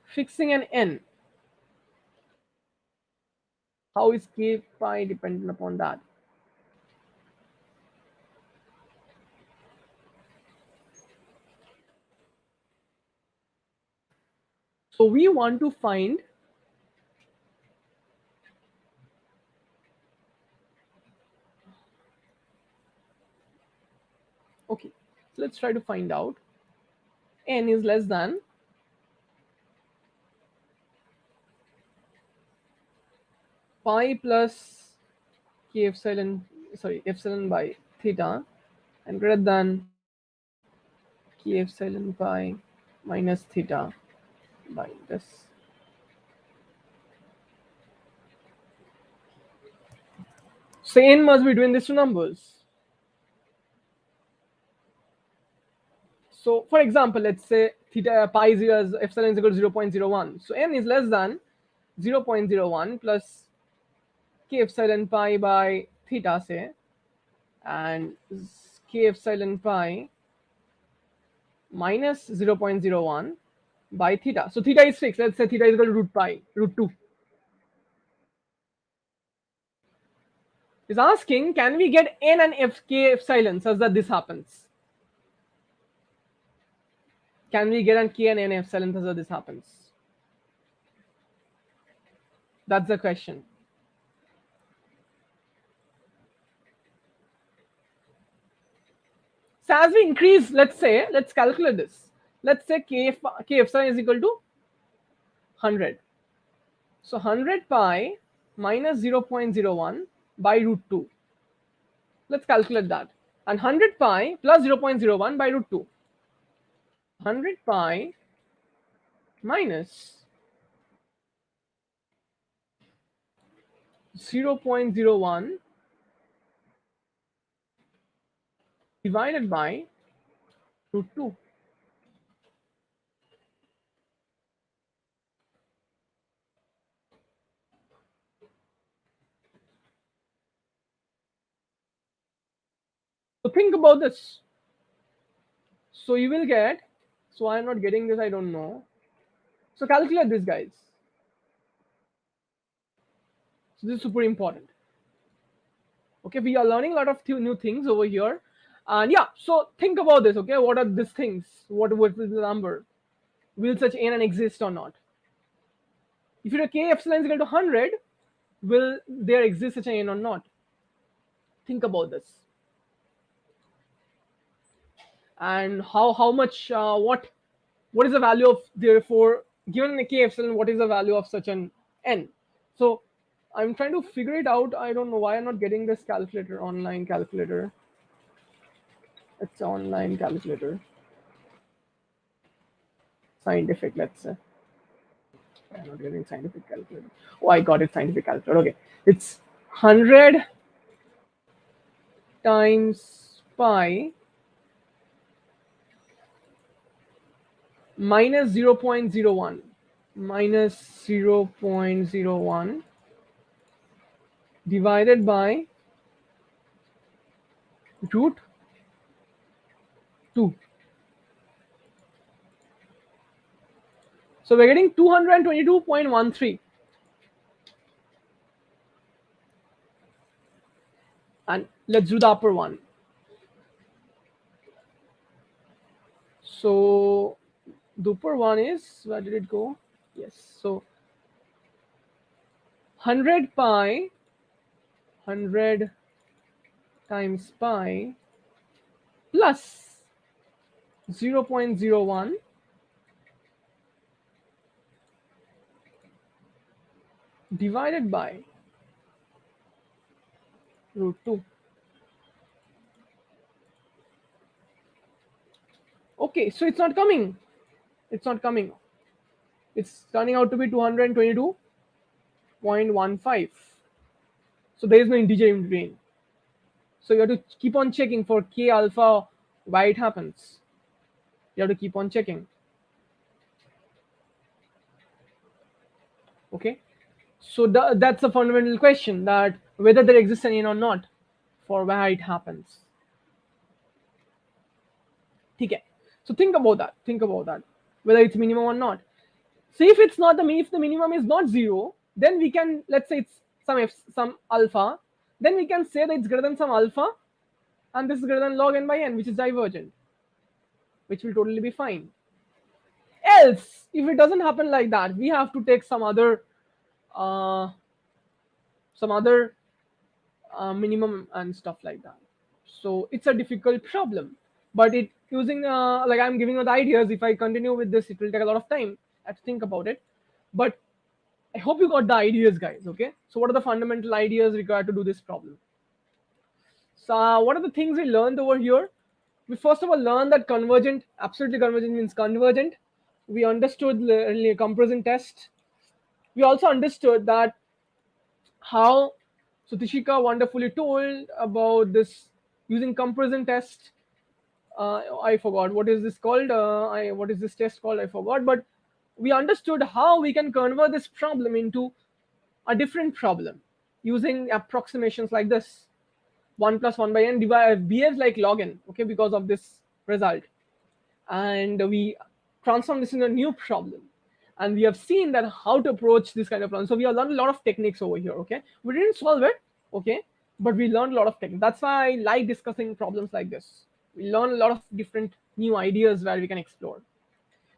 fixing an n, how is k pi dependent upon that? So we want to find okay, so let's try to find out n is less than pi plus k epsilon, sorry, epsilon by theta, and greater than k epsilon pi minus theta by this. So n must be between these two numbers. So for example, let's say theta pi is epsilon is equal to 0.01. So n is less than 0.01 plus k epsilon pi by theta, say, and k epsilon pi minus 0.01 by theta. So theta is fixed. Let's say theta is equal to root pi, root 2. Is asking, can we get n and k epsilon such that this happens? Can we get an k and n epsilon such that this happens? That's the question. So as we increase, let's calculate this. Let's say k epsilon is equal to 100. So 100 pi minus 0.01 by root 2. Let's calculate that. And 100 pi plus 0.01 by root 2. 100 pi minus 0.01 divided by root 2. So think about this. So you will get, so I'm not getting this, I don't know. So calculate this, guys. So this is super important. Okay, we are learning a lot of new things over here. And yeah, so think about this, okay? What are these things? What is the number? Will such n exist or not? If your k epsilon is equal to 100, will there exist such an n or not? Think about this. And how much, what is the value of, therefore, given a k epsilon, what is the value of such an n? So I'm trying to figure it out. I don't know why I'm not getting this calculator, online calculator. It's an online calculator. Scientific, let's say. I'm not getting scientific calculator. Oh, I got it, scientific calculator. Okay. It's 100 times pi minus 0.01 minus 0.01 divided by root 2. So we're getting 222.13. And let's do the upper one. So the upper one is, where did it go? Yes, so 100 pi 100 times pi plus 0.01 divided by root 2. Okay, so it's not coming. It's not coming. It's turning out to be 222.15. So there is no integer in between. So you have to keep on checking for k alpha why it happens. You have to keep on checking. Okay, so that's a fundamental question, that whether there exists an n or not for why it happens. Okay, so think about that. Think about that. Whether it's minimum or not. See, if it's not if the minimum is not 0, then we can, let's say it's some alpha, then we can say that it's greater than some alpha, and this is greater than log n by n, which is divergent, which will totally be fine. Else, if it doesn't happen like that, we have to take some other minimum and stuff like that. So it's a difficult problem, but it using like I'm giving you the ideas. If I continue with this, it will take a lot of time. I have to think about it, but I hope you got the ideas, guys. Okay, so what are the fundamental ideas required to do this problem? So what are the things we learned over here? We first of all learned that convergent, absolutely convergent means convergent. We understood the comparison test. We also understood that how, so Tishika wonderfully told about this using comparison test. I forgot what is this called. What is this test called? I forgot. But we understood how we can convert this problem into a different problem using approximations like this. 1 plus 1 by n behaves like log n, okay, because of this result. And we transform this into a new problem. And we have seen that how to approach this kind of problem. So we have learned a lot of techniques over here, okay? We didn't solve it, okay? But we learned a lot of techniques. That's why I like discussing problems like this. We learn a lot of different new ideas where we can explore.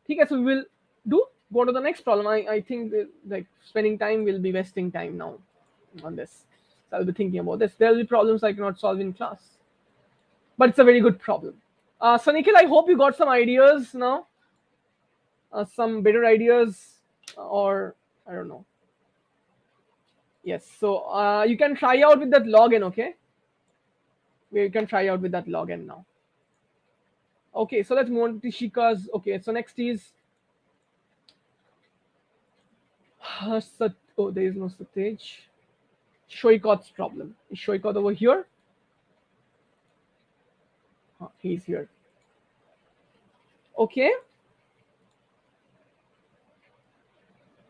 Okay, so we will go to the next problem. I think that, like, spending time will be wasting time now on this. So I'll be thinking about this. There will be problems I cannot solve in class, but it's a very good problem. So Nikhil, I hope you got some ideas now, some better ideas, or I don't know. Yes, so you can try out with that login, okay? You can try out with that login now. Okay, so let's move on to Tishika's. Okay, so next is oh, there is no Satej. Shoikot's problem. Is Shoikot over here? He's here. Okay.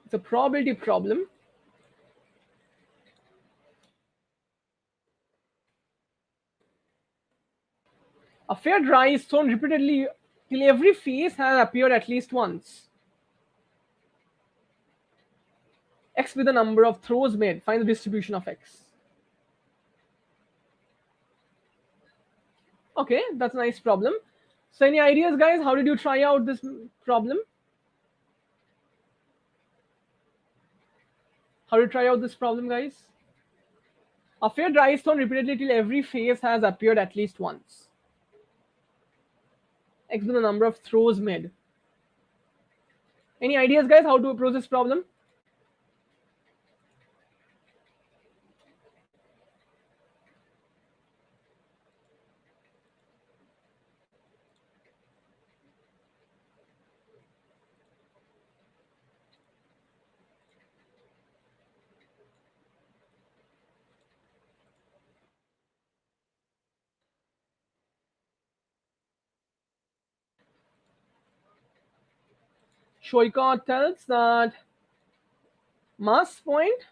It's a probability problem. A fair dry is thrown repeatedly till every face has appeared at least once. X with the number of throws made. Find the distribution of X. Okay, that's a nice problem. So any ideas, guys? How did you try out this problem? How did you try out this problem, guys? A fair dry is thrown repeatedly till every face has appeared at least once. X with the number of throws made. Any ideas, guys, how to approach this problem? Shoika tells that mass point.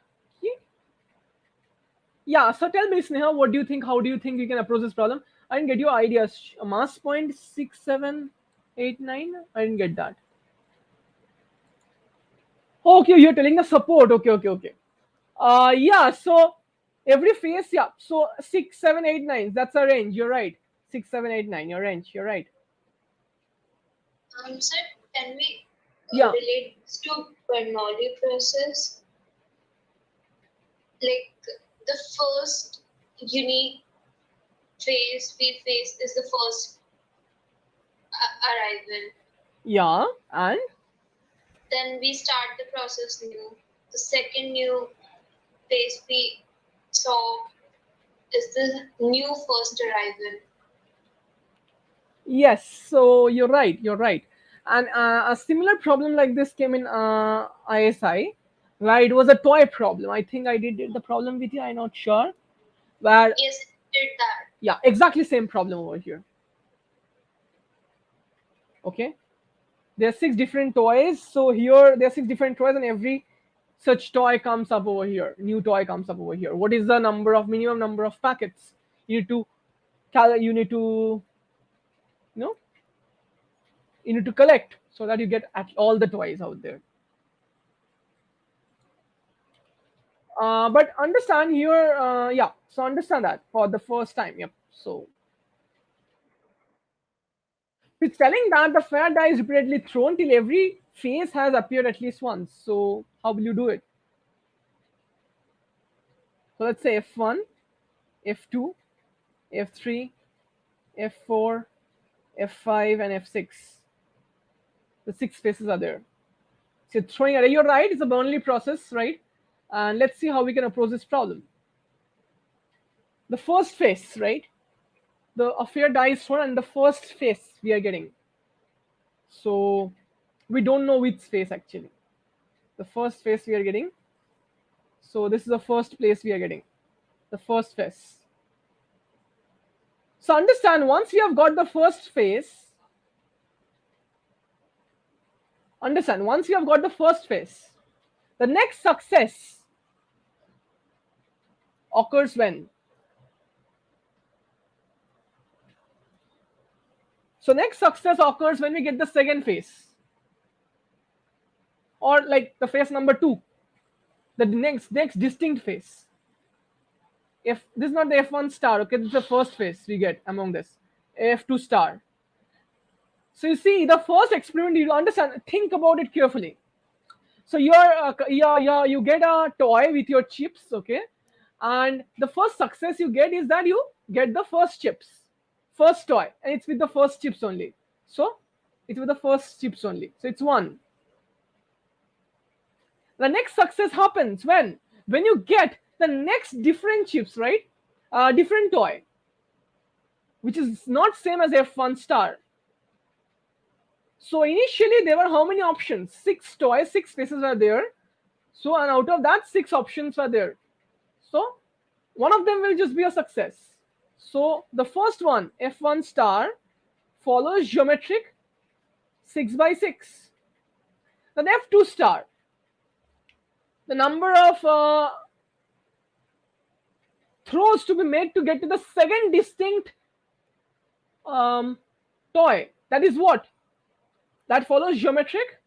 Yeah, so tell me, Sneha, what do you think? How do you think we can approach this problem? I didn't get your ideas. Mass point 6, 7, 8, 9. I didn't get that. Okay, you're telling the support. Okay. Yeah, so Every phase, yeah. So 6, 7, 8, 9. That's a range. You're right. 6, 7, 8, 9. Your range. You're right. Sir, can we Yeah. relate this to Bernoulli process? Like the first unique phase we face is the first arrival. Yeah. And Then we start the process new. The second new phase we saw is the new first arrival. yes. So you're right. You're right. And a similar problem like this came in ISI, where it was a toy problem. I think I did the problem with you. I'm not sure. Where Yes, it did that. yeah, exactly same problem over here. Okay. There are 6 different toys. So here there are 6 different toys, and every such toy comes up over here. New toy comes up over here. What is the minimum number of packets you need to you need to you know you need to collect so that you get at all the toys out there. But understand here, yeah. So understand that for the first time. Yep. So it's telling that the fair die is repeatedly thrown till every face has appeared at least once. So how will you do it? So let's say F1, F2, F3, F4, F5, and F6. The 6 faces are there. So throwing array, you're right, it's a Bernoulli process, right? And let's see how we can approach this problem. The first face, right? A fair die is thrown, and the first face we are getting. So we don't know which face actually. The first face we are getting. So this is the first place we are getting. The first face. So understand, once we have got the first face, the next success occurs when? So next success occurs when we get the second phase, or like the phase number 2, the next distinct phase. If this is not the F1 star, okay, this is the first phase we get among this F2 star. So you see, the first experiment, you understand, think about it carefully. So you get a toy with your chips, okay, and the first success you get is that you get the first toy, and it's with the first chips only. So it's with the first chips only. So it's 1. The next success happens when you get the next different chips, right? Different toy, which is not same as F1 star. So initially there were how many options? 6 toys, 6 faces were there. So, and out of that, 6 options were there. So one of them will just be a success. So the first one, F1 star, follows geometric 6 by 6. Then F2 star, the number of throws to be made to get to the second distinct toy. That is what? That follows geometric.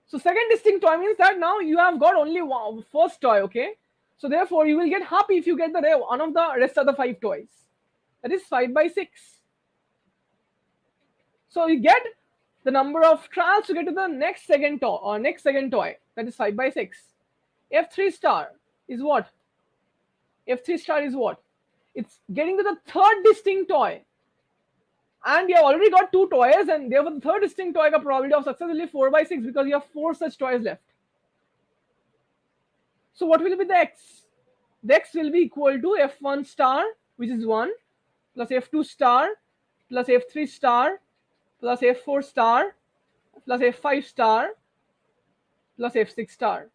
So second distinct toy means that now you have got only one first toy, okay? So therefore you will get happy if you get one of the rest of the 5 toys. That is 5 by 6. So you get the number of trials to get to the next second toy. That is 5 by 6. F3 star is what? F3 star is what? It's getting to the third distinct toy. And you have already got 2 toys, and therefore the third distinct toy probability of success will be 4 by 6 because you have 4 such toys left. So what will be the x? The x will be equal to F1 star, which is 1, plus F2 star, plus F3 star, plus F4 star, plus F5 star, plus F6 star.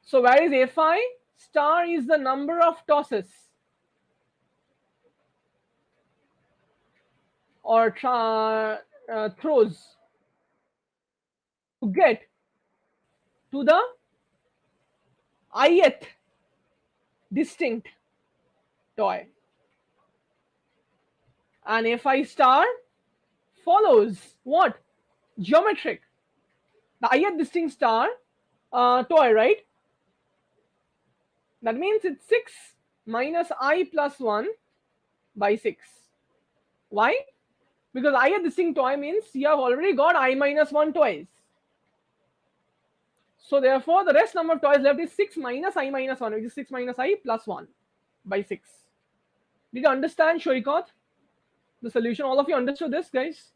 So where is Fi? Star is the number of tosses or throws to get to the ith distinct toy. And Fi star follows what? Geometric. The ith distinct star toy, right? That means it's 6 minus I plus 1 by 6. Why? Because I a distinct toy means you have already got I minus 1 twice. So therefore, the rest number of toys left is 6 minus I minus 1, which is 6 minus I plus 1 by 6. Did you understand, Shoikot? The solution? All of you understood this, guys?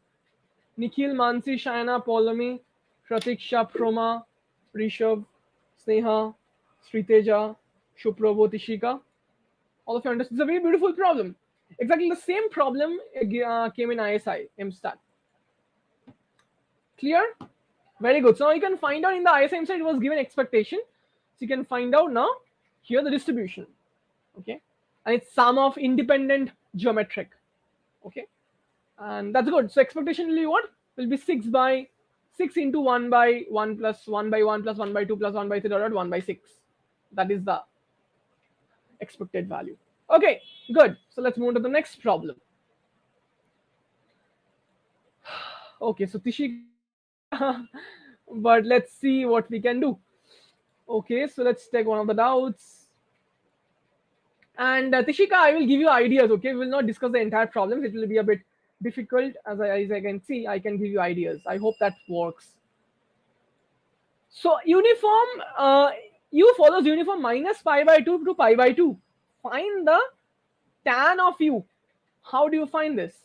Nikhil, Mansi, Shayana, Paulami, Pratiksha, Proma, Rishabh, Sneha, Sriteja, Shuprabhu, Tishika. All of you understood. It's a very beautiful problem. Exactly the same problem came in ISI MStat. Clear? Very good. So now you can find out in the ISI MStat it was given expectation. So you can find out now here the distribution. Okay, and it's sum of independent geometric. Okay, and that's good. So expectation will be what? Will be 6 by 6 into 1 by 1 plus 1 by 1 plus 1 by 2 plus 1 by 3 dot 1 by 6. That is the expected value. Okay, good. So let's move to the next problem. Okay, so Tishi, but let's see what we can do. Okay, so let's take one of the doubts. And Tishika, I will give you ideas. Okay, we will not discuss the entire problems. It will be a bit difficult. As I can see, I can give you ideas. I hope that works. So uniform, U follows uniform minus pi by 2 to pi by 2. Find the tan of U. How do you find this?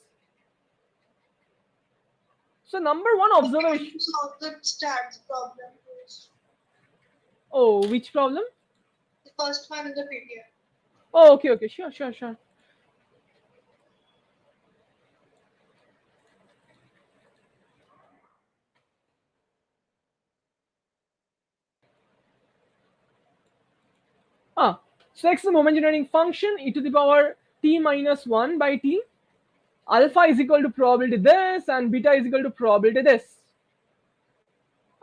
So number one observation. Solve the stats problem first. Oh, which problem? The first one in the PDF. Oh, okay, sure. So x is the moment generating function e to the power t minus 1 by t. Alpha is equal to probability this and beta is equal to probability this.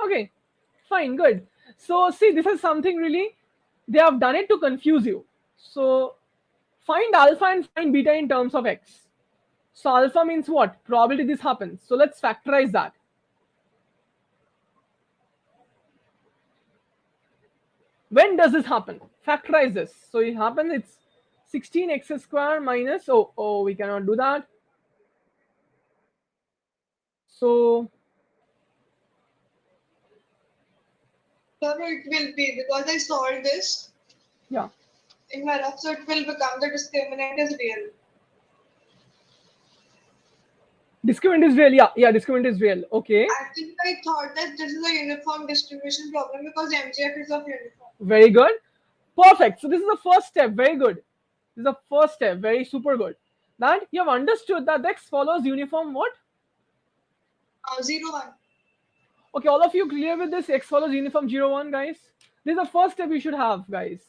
Okay, fine, good. So see, this is something really, they have done it to confuse you. So find alpha and find beta in terms of x. So alpha means what? Probability this happens. So let's factorize that. When does this happen? Factorize this. So it happens, it's 16x square minus, oh, we cannot do that. So it will be, because I solved this. Yeah. In my rough, so it will become the discriminant is real. Discriminant is real. Yeah, discriminant is real. Okay. Actually, I thought that this is a uniform distribution problem because MGF is of uniform. Very good. Perfect. So this is the first step. Very good. This is the first step. Very super good. That you have understood that x follows uniform what? 0, 1. Okay, all of you clear with this? X follows uniform 0, 1, guys. This is the first step you should have, guys.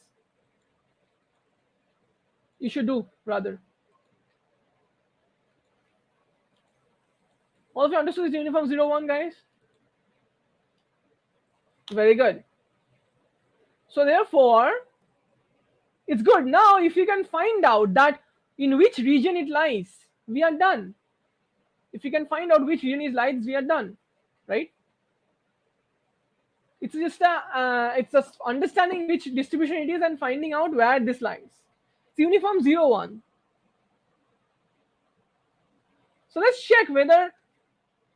You should do, rather. All of you understood this uniform 0, 1, guys? Very good. So therefore, it's good. Now, if you can find out that in which region it lies, we are done. If you can find out which region it lies, we are done, right? It's just it's just understanding which distribution it is and finding out where this lies. It's uniform 0, 1. So let's check whether,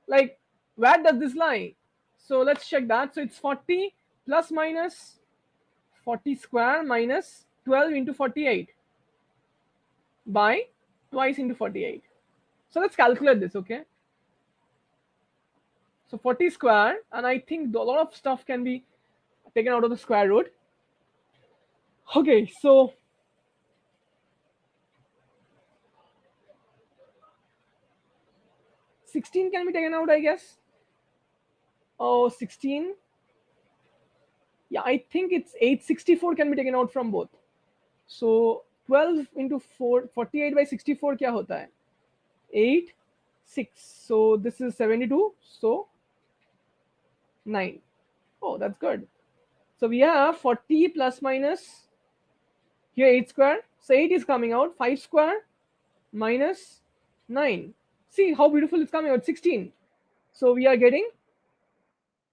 like, where does this lie? So let's check that. So it's 40 plus minus 40 square minus 12 into 48 by twice into 48. So let's calculate this, okay? So 40 square, and I think a lot of stuff can be taken out of the square root. Okay, so $16 can be taken out, I guess. Oh, 16. Yeah, I think it's 864 can be taken out from both. So 12 into 4, 48 by 64 kya hota hai? 8, 6. So this is 72. So 9. Oh, that's good. So we have 40 plus minus here 8 square. So 8 is coming out. 5 square minus 9. See how beautiful it's coming out. 16. So we are getting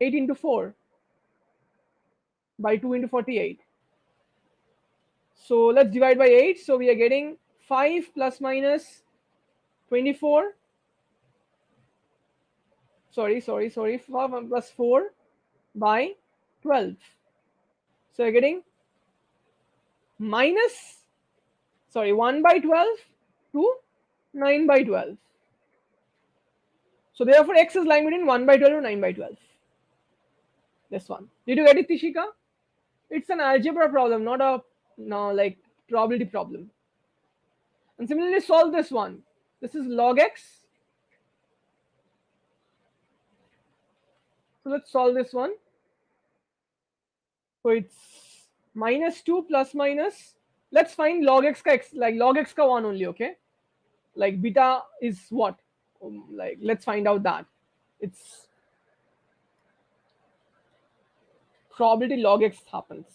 8 into 4 by 2 into 48. So let's divide by 8. So we are getting 5 plus minus 24. Sorry. 5 plus 4 by 12. So you're getting minus, 1 by 12 to 9 by 12. So therefore x is lying between 1 by 12 to 9 by 12. This one. Did you get it, Tishika? It's an algebra problem, not a like probability problem. And similarly solve this one. This is log x. So let's solve this one. So it's minus 2 plus minus. Let's find log x ka x, like log x ka 1 only, okay? Like beta is what? Like let's find out that. It's probability log x happens.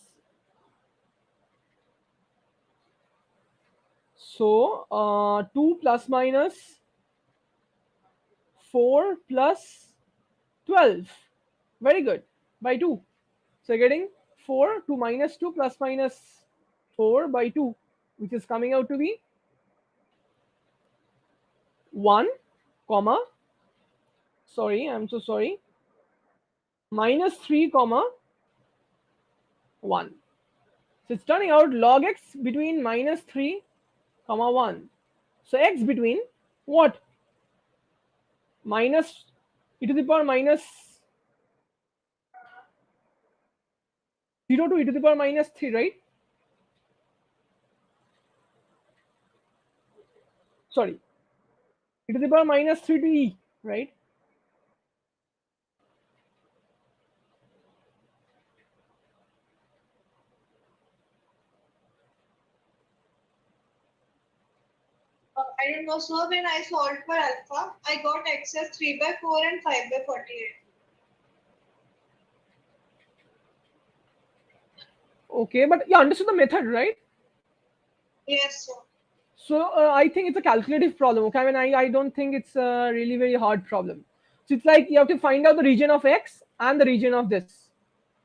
So 2 plus minus 4 plus 12. Very good. By 2. So you're getting 4 to minus 2 plus minus 4 by 2, which is coming out to be 1, comma, I'm so sorry, minus 3, comma, 1. So it's turning out log x between minus 3, comma 1. So x between what? Minus e to the power minus 0 to e to the power minus 3, right? Sorry, e to the power minus 3 to e, right? I don't know. So when I solved for alpha, I got x as 3 by 4 and 5 by 48. Okay, but you understood the method, right? Yes, sir. So I think it's a calculative problem. Okay, I mean, I don't think it's a really very hard problem. So it's like you have to find out the region of x and the region of this,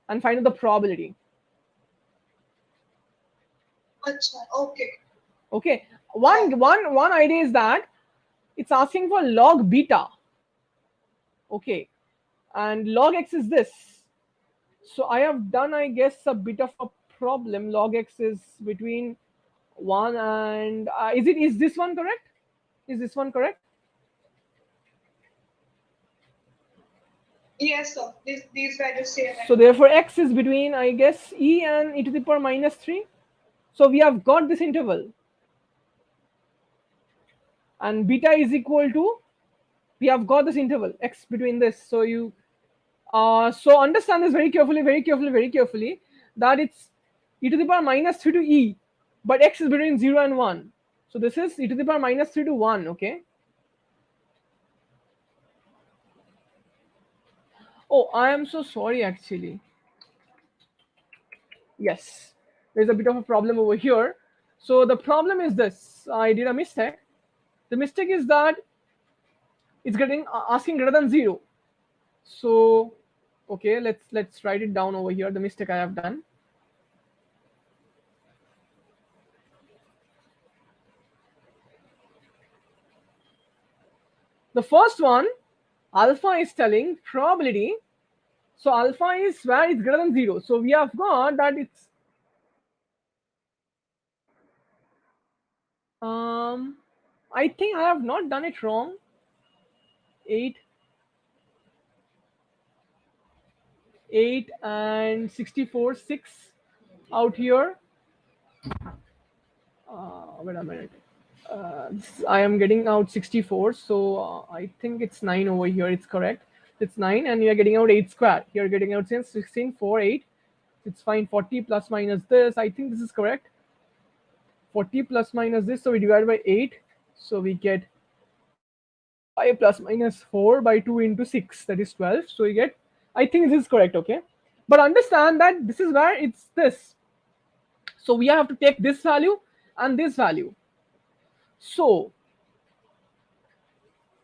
and find out the probability. Achha, okay. Okay, one idea is that it's asking for log beta. Okay, and log x is this. So I have done, I guess, a bit of a problem. Log x is between 1 and is this one correct? Is this one correct? Yes, sir. These values say that. So therefore x is between, I guess, e and e to the power minus 3. So we have got this interval, and beta is equal to, we have got this interval x between this. So you so understand this very carefully, that it's e to the power minus 3 to e, but x is between 0 and 1. So this is e to the power minus 3 to 1. Okay. Oh, I am so sorry actually. Yes, there's a bit of a problem over here. So the problem is this: I did a mistake. The mistake is that it's getting asking greater than 0. So okay, let's write it down over here, the mistake I have done. The first one, alpha is telling probability. So alpha is where it's greater than 0. So we have got that it's I think I have not done it wrong. 8 and 64, 6 out here. Wait a minute. I am getting out 64, so I think it's 9 over here. It's correct. It's 9, and you're getting out 8 square. You're getting out 16, 4, 8. It's fine. 40 plus minus this. I think this is correct. 40 plus minus this. So we divide by 8. So we get 5 plus minus 4 by 2 into 6. That is 12. So you get, I think this is correct. Okay. But understand that this is where it's this. So we have to take this value and this value. So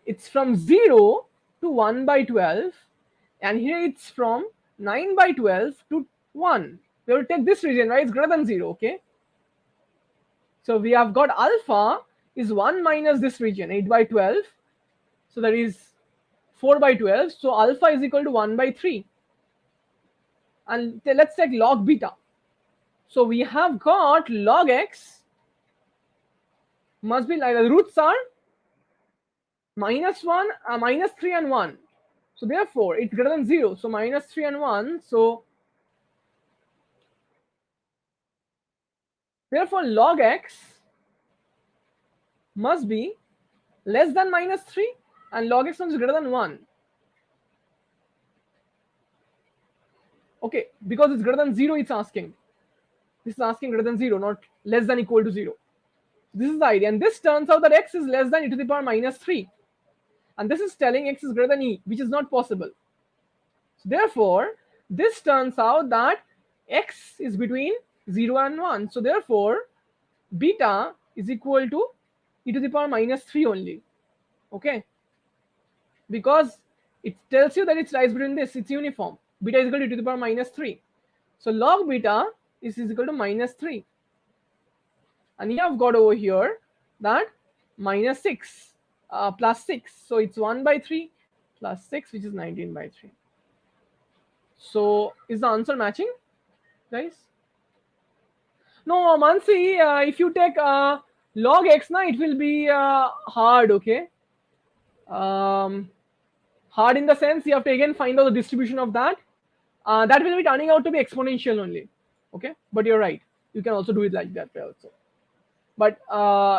it's from 0 to 1 by 12, and here it's from 9 by 12 to 1. We will take this region, right? It's greater than 0. Okay. So we have got alpha is 1 minus this region, 8 by 12. So that is 4 by 12. So alpha is equal to 1 by 3. And let's take log beta. So we have got log x must be like the roots are minus 1, minus 3 and 1. So therefore it's greater than 0. So minus 3 and 1. So therefore log x must be less than minus 3 and log x must be greater than 1. Okay, because it's greater than 0, it's asking. This is asking greater than 0, not less than equal to 0. This is the idea. And this turns out that x is less than e to the power minus 3. And this is telling x is greater than e, which is not possible. So therefore, this turns out that x is between 0 and 1. So therefore, beta is equal to e to the power minus 3 only. Okay? Because it tells you that it's lies between this, it's uniform. Beta is equal to e to the power minus 3. So log beta is equal to minus 3. And you have got over here that minus 6 plus 6. So it's 1 by 3 plus 6, which is 19 by 3. So is the answer matching, guys? No, Mansi, if you take log x, na, it will be hard, okay? Hard in the sense you have to again find out the distribution of that. That will be turning out to be exponential only, okay? But you're right. You can also do it like that way also. But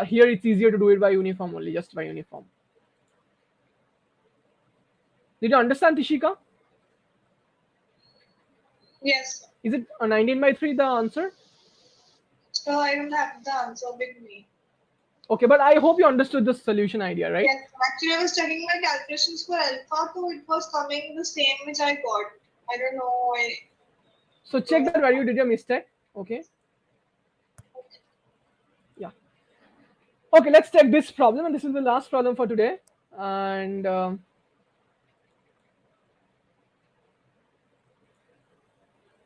here it's easier to do it by uniform only, just by uniform. Did you understand, Tishika? Yes. Is it 19 by 3 the answer? So I don't have the answer with me. Okay, but I hope you understood the solution idea, right? Yes, actually I was studying my calculations for alpha, so it was coming the same which I got. I don't know why. So check that where you did your mistake. Okay. Yeah. Okay, let's take this problem, and this is the last problem for today. And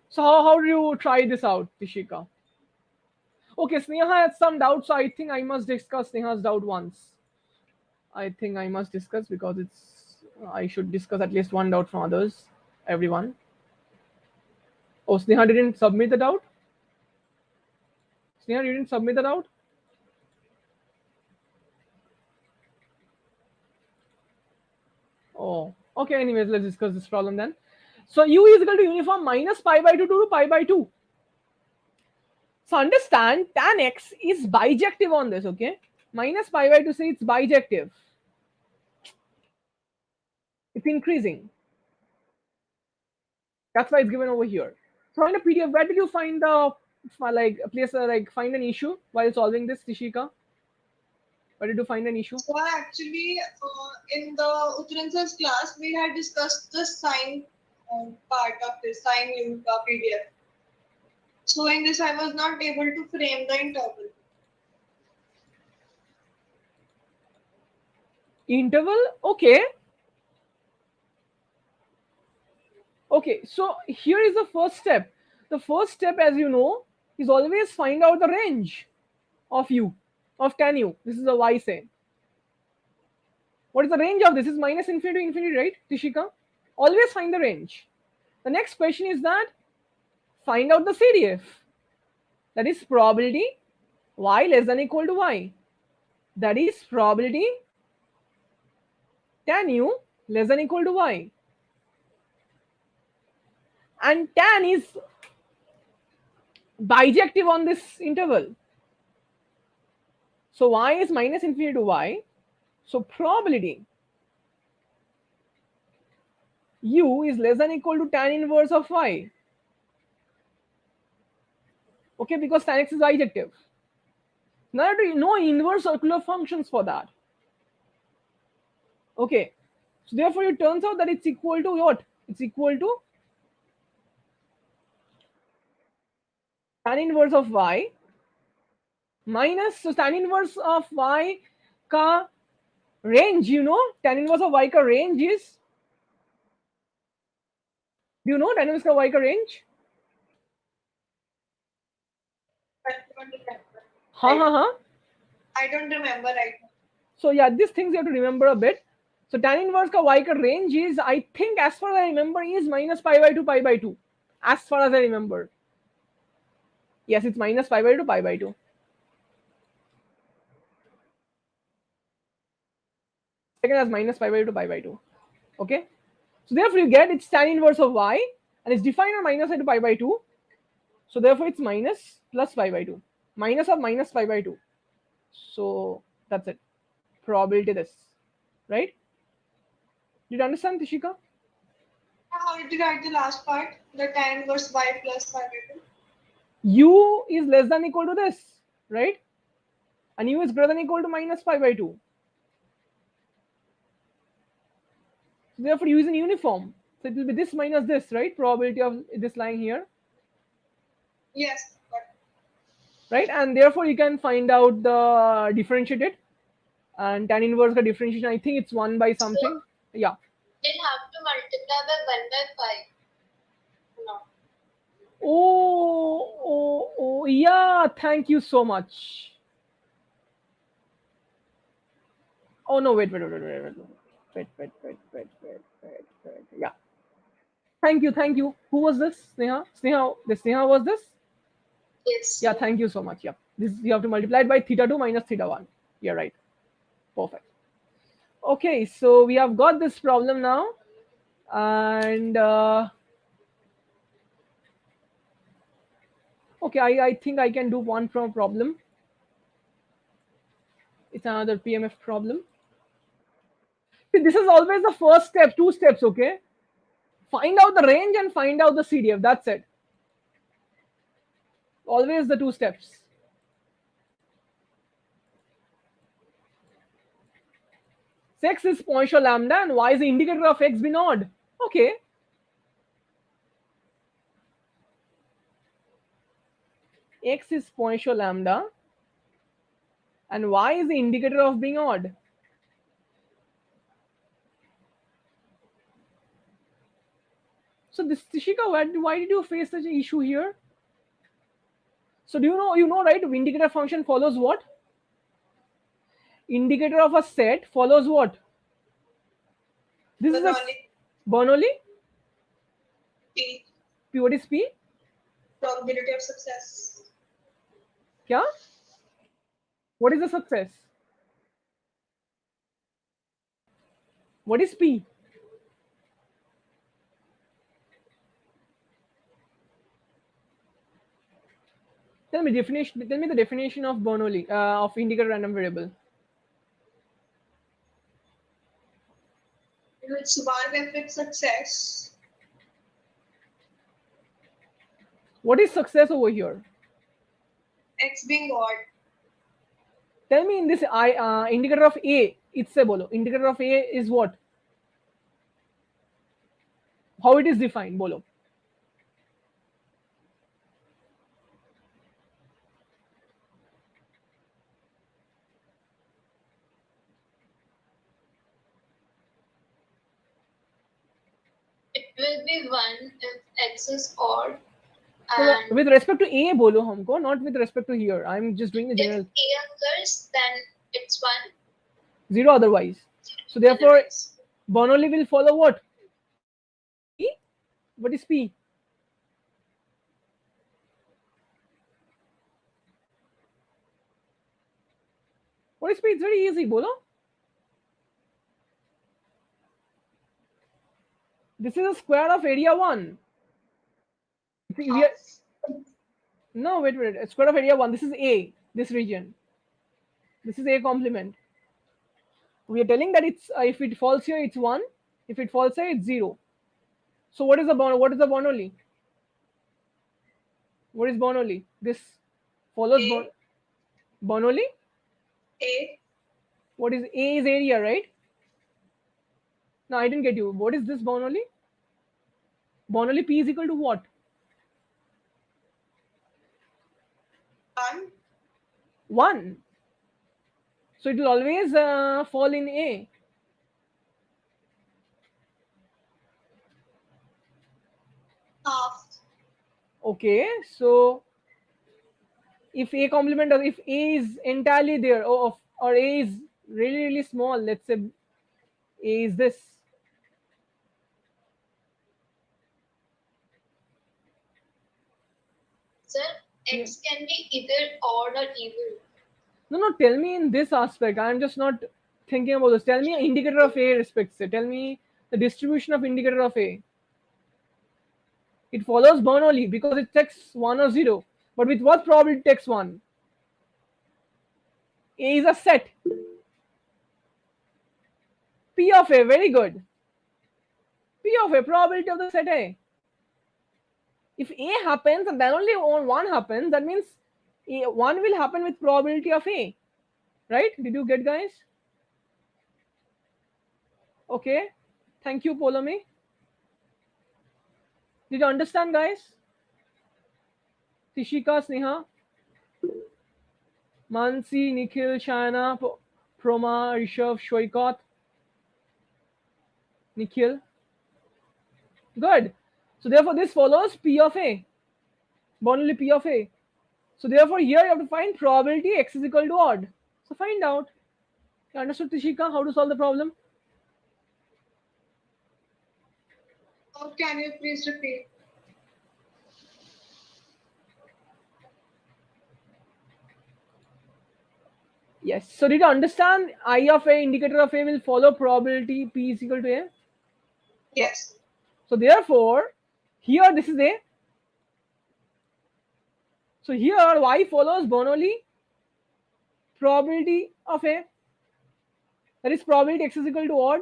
so how do you try this out, Tishika? Okay, Sneha had some doubts, so I think I must discuss Sneha's doubt once. I think I must discuss because I should discuss at least one doubt from others, everyone. Oh, Sneha didn't submit the doubt? Sneha, you didn't submit the doubt? Oh, okay. Anyways, let's discuss this problem then. So u is equal to uniform minus pi by 2 to pi by 2. So understand tan x is bijective on this, okay? Minus pi by 2, say it's bijective. It's increasing. That's why it's given over here. So in a PDF, where did you find the find an issue while solving this, Tishika? Where did you find an issue? So actually, in the Uttaransa's class, we had discussed the sign part of this sign in the PDF. So in this, I was not able to frame the interval. Interval, okay. Okay, so here is the first step. The first step, as you know, is always find out the range of u, of tan u. This is a y say. What is the range of this? Is minus infinity to infinity, right, Tishika? Always find the range. The next question is that find out the CDF. That is probability y less than equal to y. That is probability tan u less than equal to y. And tan is bijective on this interval. So y is minus infinity to y. So probability u is less than equal to tan inverse of y. Okay, because tan x is bijective. Now you have to know inverse circular functions for that. Okay, so therefore it turns out that it's equal to what? It's equal to tan inverse of y minus, so tan inverse of y ka range, you know, tan inverse of y ka range is, do you know tan inverse of y ka range? I don't remember right now. So yeah, these things you have to remember a bit. So tan inverse का y का range is, I think as far as I remember, is minus pi by 2 pi by 2. As far as I remember. Yes, it's minus pi by 2 pi by 2. Second as minus pi by 2 pi by 2. Okay. So therefore you get it's tan inverse of y, and it's defined on minus pi by 2. So therefore it's minus plus pi by 2. Minus of minus pi by 2. So that's it. Probability this. Right? Did you understand, Tishika? How did you write the last part? The tan inverse y plus pi by 2. U is less than equal to this, right? And U is greater than equal to minus pi by 2. So therefore U is in uniform. So it will be this minus this, right? Probability of this lying here. Yes. Right? And therefore you can find out the differentiated. And tan inverse का differentiation, I think it's 1 by something. Yeah. We'll have to multiply by 1 by 5. No. Oh, yeah. Thank you so much. Oh no, wait. Yeah. Thank you. Who was this? Sneha? Sneha was this? Yes. Yeah, thank you so much. Yeah. This you have to multiply it by theta 2 minus theta 1. You're right. Perfect. Okay, so we have got this problem now. And okay, I think I can do one problem. It's another PMF problem. This is always the first step, 2 steps, okay? Find out the range and find out the CDF. That's it. Always the 2 steps. X is Poisson lambda and y is the indicator of x being odd. Okay. X is Poisson lambda and y is the indicator of being odd. So this Tishika, why did you face such an issue here? So do you know, right? Indicator function follows what? Indicator of a set follows what? This is a Bernoulli. P. P. What is P? Probability of success. Kya? What is the success? What is P? Tell me the definition of Bernoulli of indicator random variable. It's bar if it's success. What is success over here? X being odd. Tell me in this indicator of A. It's a bolo. Indicator of A is what? How it is defined? Bolo. It will be 1 if x is odd. So And with respect to A bolo humko, not with respect to here. I'm just doing the if general. A occurs, then it's 1. 0 otherwise. So therefore, Otherwise. Bernoulli will follow what? P? What is P? What is P? It's very easy, bolo. This is a square of area 1. No, wait. Square of area 1. This is A, this region. This is A complement. We are telling that it's if it falls here, it's 1. If it falls here, it's 0. So what is the Bernoulli? What is Bernoulli? This follows Bernoulli. A. What is A is area, right? No, I didn't get you. What is this Bernoulli? Bernoulli P is equal to what? 1. 1. So it will always fall in A. Half. Okay, so if A complement, or if A is entirely there, or A is really really small, let's say A is this. Sir, Yeah. X can be either odd or even. No, tell me in this aspect. I'm just not thinking about this. Tell me indicator of A respects it. Tell me the distribution of indicator of A. It follows Bernoulli because it takes 1 or 0. But with what probability it takes 1? A is a set. P of A, very good. P of A, probability of the set A. If A happens and then only 1 happens, that means 1 will happen with probability of A. Right? Did you get, guys? Okay. Thank you, Polomi. Did you understand, guys? Tishika, Sneha, Mansi, Nikhil, Shana, Proma, Rishabh, Shoikot, Nikhil. Good. So therefore, this follows P of A. Bernoulli P of A. So therefore, here you have to find probability X is equal to odd. So find out. You understood, Tishika, how to solve the problem? Or can you please repeat? Yes. So did you understand I of A, indicator of A will follow probability P is equal to A? Yes. So therefore, here this is A. So here Y follows Bernoulli probability of A. That is probability X is equal to odd.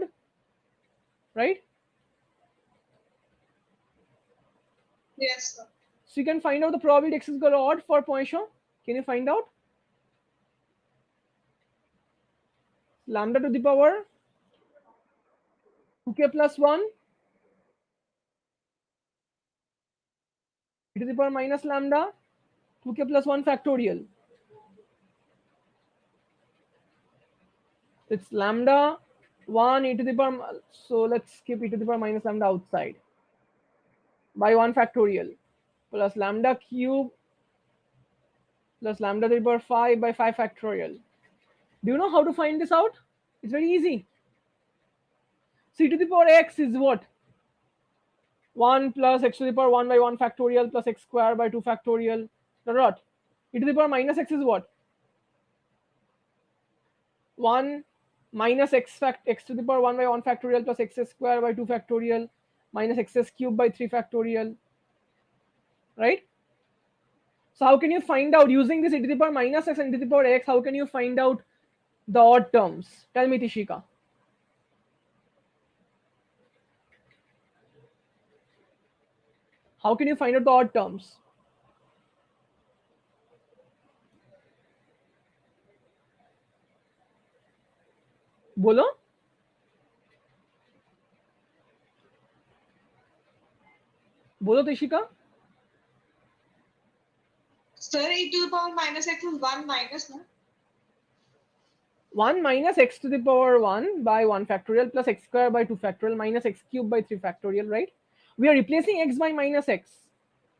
Right? Yes, sir. So you can find out the probability X is equal to odd for Poisson. Can you find out? Lambda to the power 2k plus 1 e to the power minus lambda 2k plus 1 factorial. It's lambda 1 e to the power, so let's keep e to the power minus lambda outside, by 1 factorial plus lambda cube plus lambda to the power 5 by 5 factorial. Do you know how to find this out? It's very easy. So e to the power x is what? 1 plus x to the power 1 by 1 factorial plus x square by 2 factorial dot. E to the power minus x is what? 1 minus x to the power 1 by 1 factorial plus x square by 2 factorial minus x cube by 3 factorial. Right? So how can you find out using this e to the power minus x and e to the power x? How can you find out the odd terms? Tell me, Tishika. How can you find out the odd terms? Bolo? Bolo, Tishika? Sir, e to the power minus x is 1 minus, no? 1 minus x to the power 1 by 1 factorial plus x square by 2 factorial minus x cube by 3 factorial, right? We are replacing x by minus x.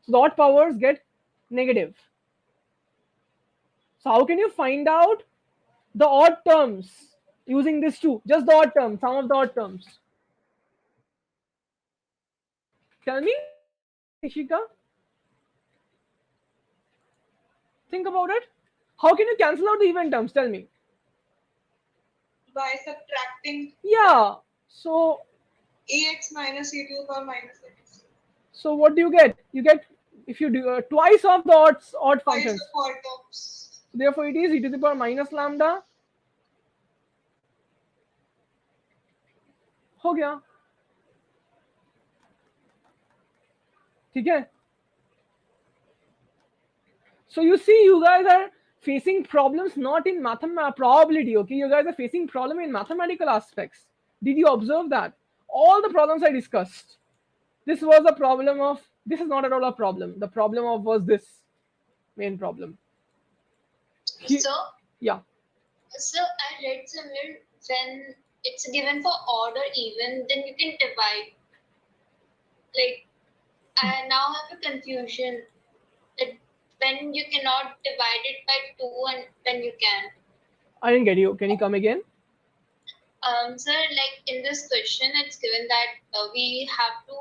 So the odd powers get negative. So how can you find out the odd terms using this too? Just the odd terms, some of the odd terms. Tell me, Ishika. Think about it. How can you cancel out the even terms? Tell me. By subtracting Yeah. So ax minus e to the power minus x. what do you get? You get, if you do twice of the odd Twice functions. the four terms. Therefore, it is e to the power minus lambda. हो गया. ठीक है. So you see, you guys are facing problems not in probability. Okay, you guys are facing problem in mathematical aspects. Did you observe that? All the problems I discussed, this was a problem of, this is not at all a problem. The problem of was this main problem. So, Yeah. so I read somewhere when it's given for odd or even, then you can divide. Like, I now have a confusion. Like, when you cannot divide it by 2 and when you can. I didn't get you. Can you come again? Sir, like in this question, it's given that we have to,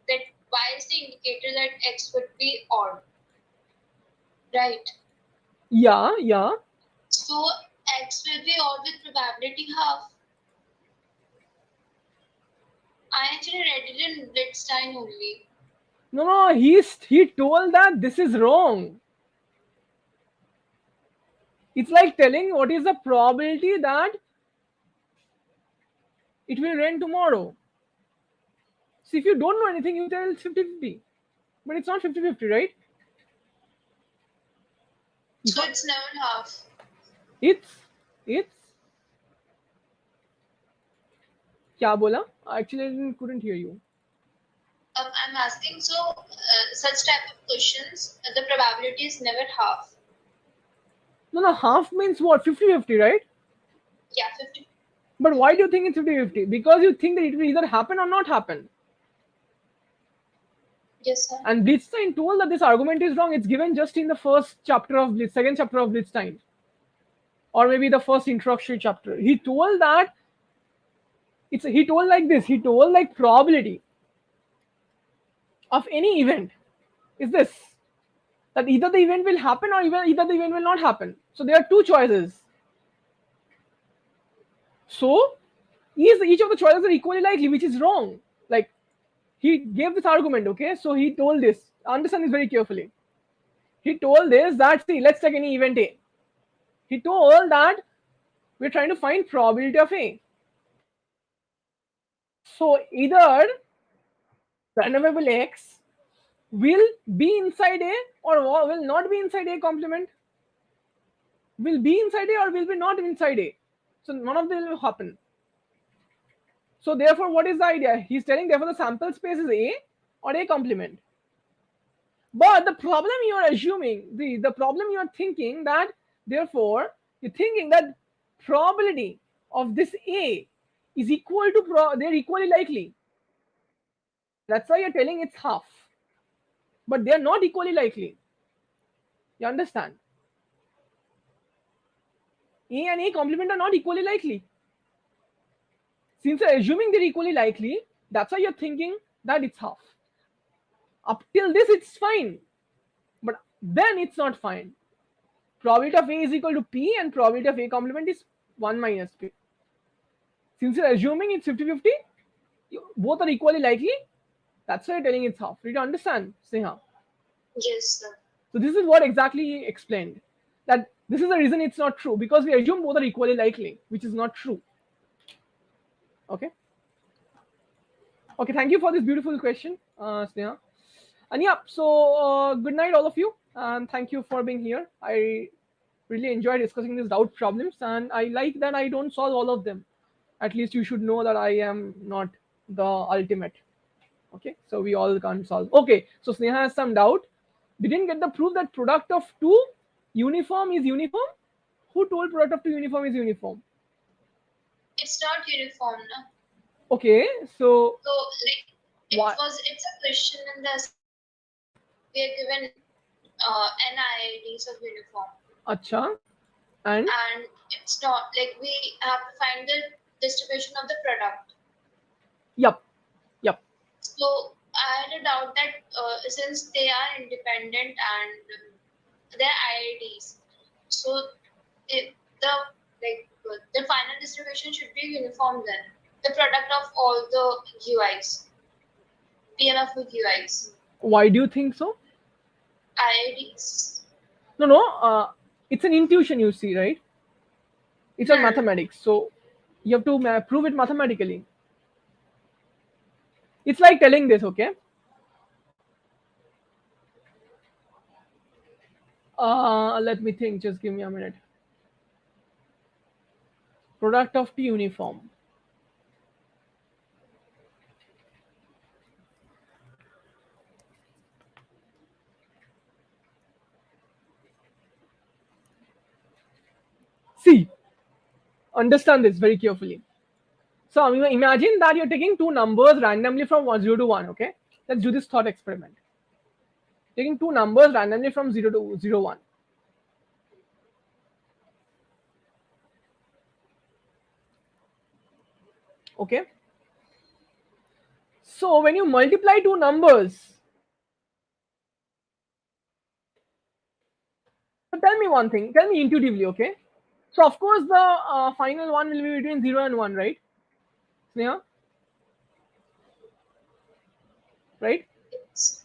that y is the indicator that x would be odd, right? Yeah. So x will be odd with probability half. I actually read it in Blitzstein only. No. He told that this is wrong. It's like telling what is the probability that it will rain tomorrow. See, if you don't know anything, you tell it's 50-50. But it's not 50-50, right? So it's never half. It's क्या बोला? Actually, I couldn't hear you. I'm asking, so such type of questions, the probability is never half. No, half means what? 50-50, right? Yeah, 50. But why do you think it's 50-50? Because you think that it will either happen or not happen. Yes, sir. And Blitzstein told that this argument is wrong. It's given just in the second chapter of Blitzstein. Or maybe the first introductory chapter. He told that he told like this. He told like probability of any event is this, that either the event will happen or either the event will not happen. So there are two choices. So each of the choices are equally likely, which is wrong. Like he gave this argument, okay? So he told this. Understand this very carefully. He told this that, see, let's take any event A. He told that we're trying to find probability of A. So either random variable X will be inside A or will not be inside A complement. Will be inside A or will be not inside A. So none of them will happen. So therefore, what is the idea? He's telling therefore the sample space is A or A complement. But the problem you are assuming, the problem you are thinking that therefore you're thinking that probability of this A is equal to they're equally likely. That's why you're telling it's half. But they're not equally likely. You understand? A and A complement are not equally likely. Since you're assuming they're equally likely, that's why you're thinking that it's half. Up till this, it's fine. But then it's not fine. Probability of A is equal to P and probability of A complement is 1 minus P. Since you're assuming it's 50-50, both are equally likely. That's why you're telling it's half. Do you understand, Sneha? Yes, sir. So this is what exactly he explained. That this is the reason it's not true, because we assume both are equally likely, which is not true. Okay. Okay, thank you for this beautiful question, Sneha. And yeah, so good night, all of you. And thank you for being here. I really enjoyed discussing these doubt problems, and I like that I don't solve all of them. At least you should know that I am not the ultimate. Okay, so we all can't solve. Okay, so Sneha has some doubt. Didn't get the proof that product of two uniform is uniform. Who told product of two uniform is uniform? It's not uniform, no? Okay, so like it's a question in the we are given NIIDs of uniform. Acha. And it's not like we have to find the distribution of the product. Yep. So I had a doubt that since they are independent and they're IIDs, so the final distribution should be uniform then. The product of all the UIs, PNF with UIs. Why do you think so? IIDs. No. It's an intuition, you see, right? It's a mathematics, so you have to prove it mathematically. It's like telling this, okay? Let me think. Just give me a minute. Product of T uniform. See, understand this very carefully. So imagine that you're taking two numbers randomly from 0 to 1, okay? Let's do this thought experiment. taking two numbers randomly from 0 to 0, 1. Okay. So when you multiply two numbers, so tell me one thing, tell me intuitively, okay? So of course the final one will be between 0 and 1, right? Sneha? Right? Yes.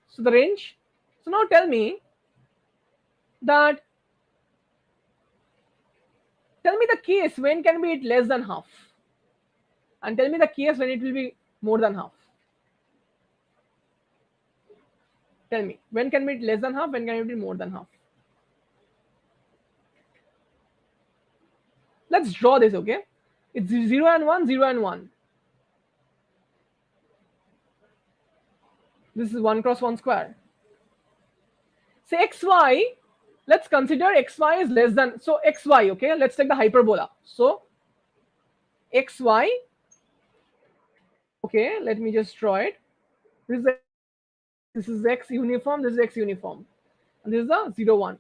So the range. So now tell me that, tell me the case when can be it less than half, and tell me the case when it will be more than half. Tell me when can be it less than half, when can it be more than half. Let's draw this, okay? It's 0 and 1, 0 and 1. This is 1 cross 1 square. Say xy, let's consider xy is less than, so xy, okay, let's take the hyperbola. So xy, okay, let me just draw it. This is x uniform, this is x uniform, and this is the 0 1.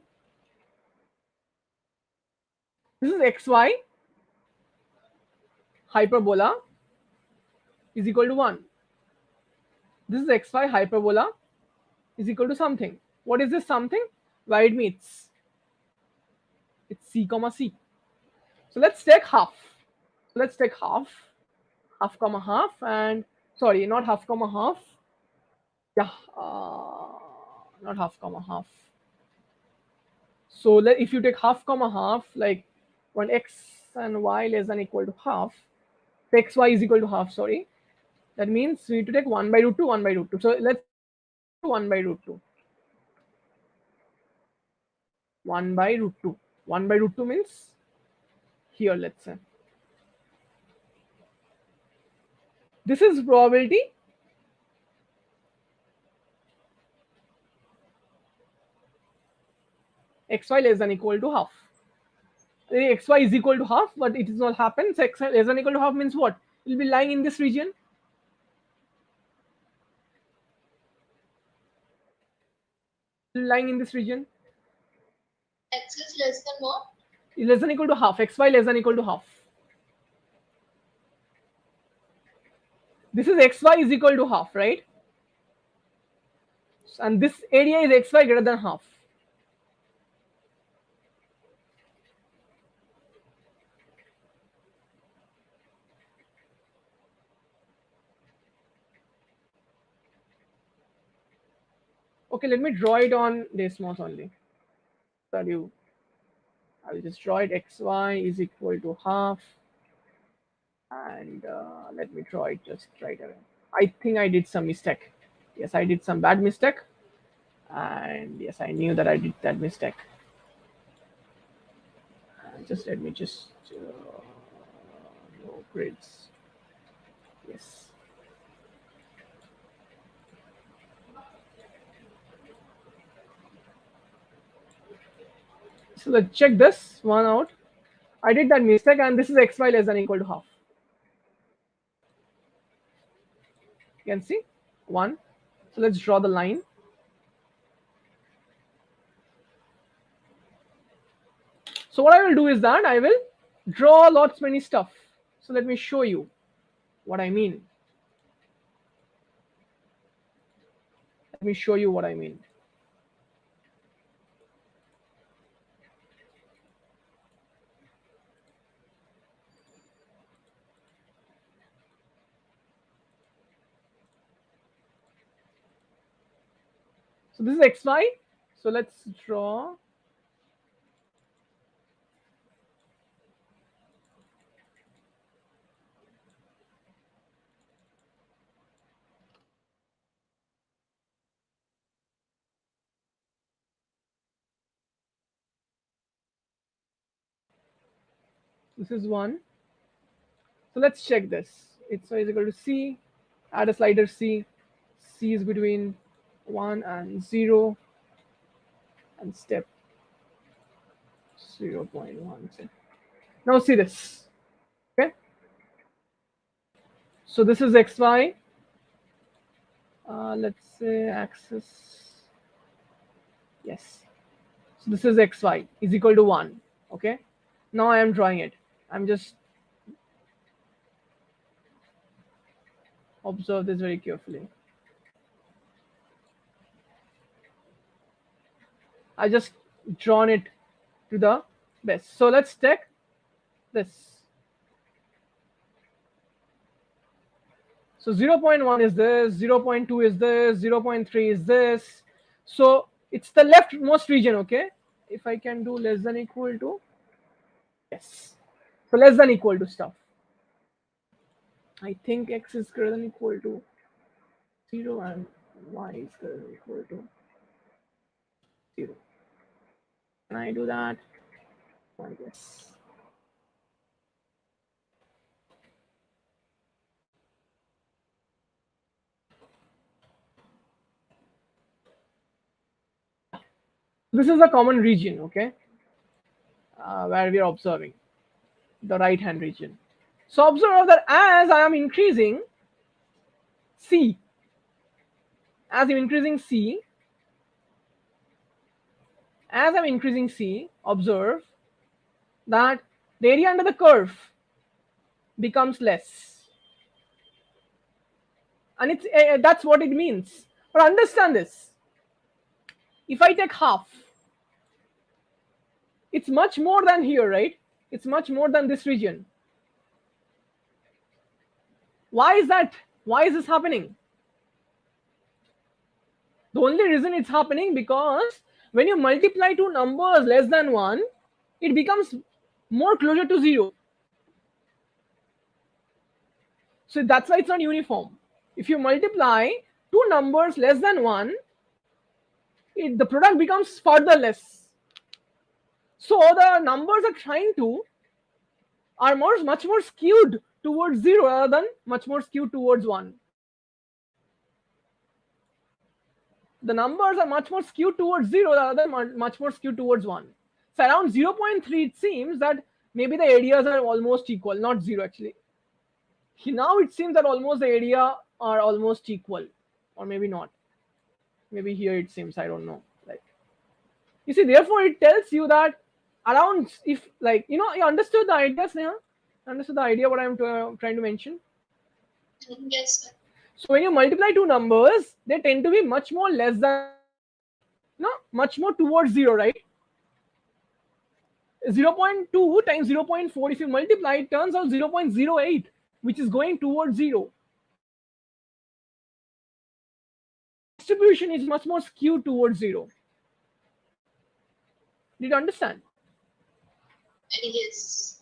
This is xy hyperbola is equal to 1. This is xy hyperbola is equal to something. What is this something? Why it meets? It's c comma c. So let's take half. So let's take half, half comma half, and sorry, not half comma half. Yeah, not half comma half. So if you take half comma half, like when x and y less than equal to half, xy is equal to half, sorry, that means we need to take 1 by root 2, 1 by root 2. So let's 1 by root 2. 1 by root 2. 1 by root 2 means here, let's say. This is probability xy less than equal to half. Xy is equal to half, but it is not happen. So xy less than equal to half means what? It will be lying in this region. Lying in this region. X is less than what? Less than equal to half. Xy less than equal to half. This is xy is equal to half, right? And this area is xy greater than half. Okay, let me draw it on Desmos only. That you, I will just draw it. Xy is equal to half, and let me draw it just right away. I think I did some mistake. Yes, I did some bad mistake, and yes, I knew that I did that mistake. Just let me just no grids. Yes. So let's check this one out. I did that mistake, and this is xy less than equal to half. You can see 1. So let's draw the line. So what I will do is that I will draw lots many stuff. So let me show you what I mean. Let me show you what I mean. So this is xy. So let's draw. This is 1. So let's check this. It's y is equal to c. Add a slider c. C is between 1 and 0, and step 0.1. Now see this. Okay. So this is xy. Let's say axis Yes. So this is xy is equal to 1. Okay. Now I am drawing it. I'm just observe this very carefully. I just drawn it to the best. So let's take this. So 0.1 is this, 0.2 is this, 0.3 is this. So it's the leftmost region, okay? If I can do less than equal to, yes. So less than equal to stuff. I think x is greater than equal to 0 and y is greater than equal to 0. Can I do that? I guess. This is a common region, okay, where we are observing the right hand region. So observe that as I am increasing C, as I'm increasing C, observe that the area under the curve becomes less. And it's that's what it means. But understand this. If I take half, it's much more than here, right? It's much more than this region. Why is that? Why is this happening? The only reason it's happening because when you multiply two numbers less than 1, it becomes more closer to 0. So that's why it's not uniform. If you multiply two numbers less than 1, the product becomes further less. So the numbers are much more skewed towards 0 rather than much more skewed towards 1. The numbers are much more skewed towards 0 rather than much more skewed towards 1. So around 0.3, it seems that maybe the areas are almost equal, not 0 actually. Now it seems that almost the area are almost equal, or maybe not. Maybe here it seems, I don't know. Like, you see, therefore it tells you that around, if like, you understood the idea, Sneha? Understood the idea what I'm trying to mention? Yes, sir. So when you multiply two numbers, they tend to be much more less than, much more towards 0, right? 0.2 times 0.4, if you multiply, it turns out 0.08, which is going towards 0. Distribution is much more skewed towards 0. Did you understand? Yes.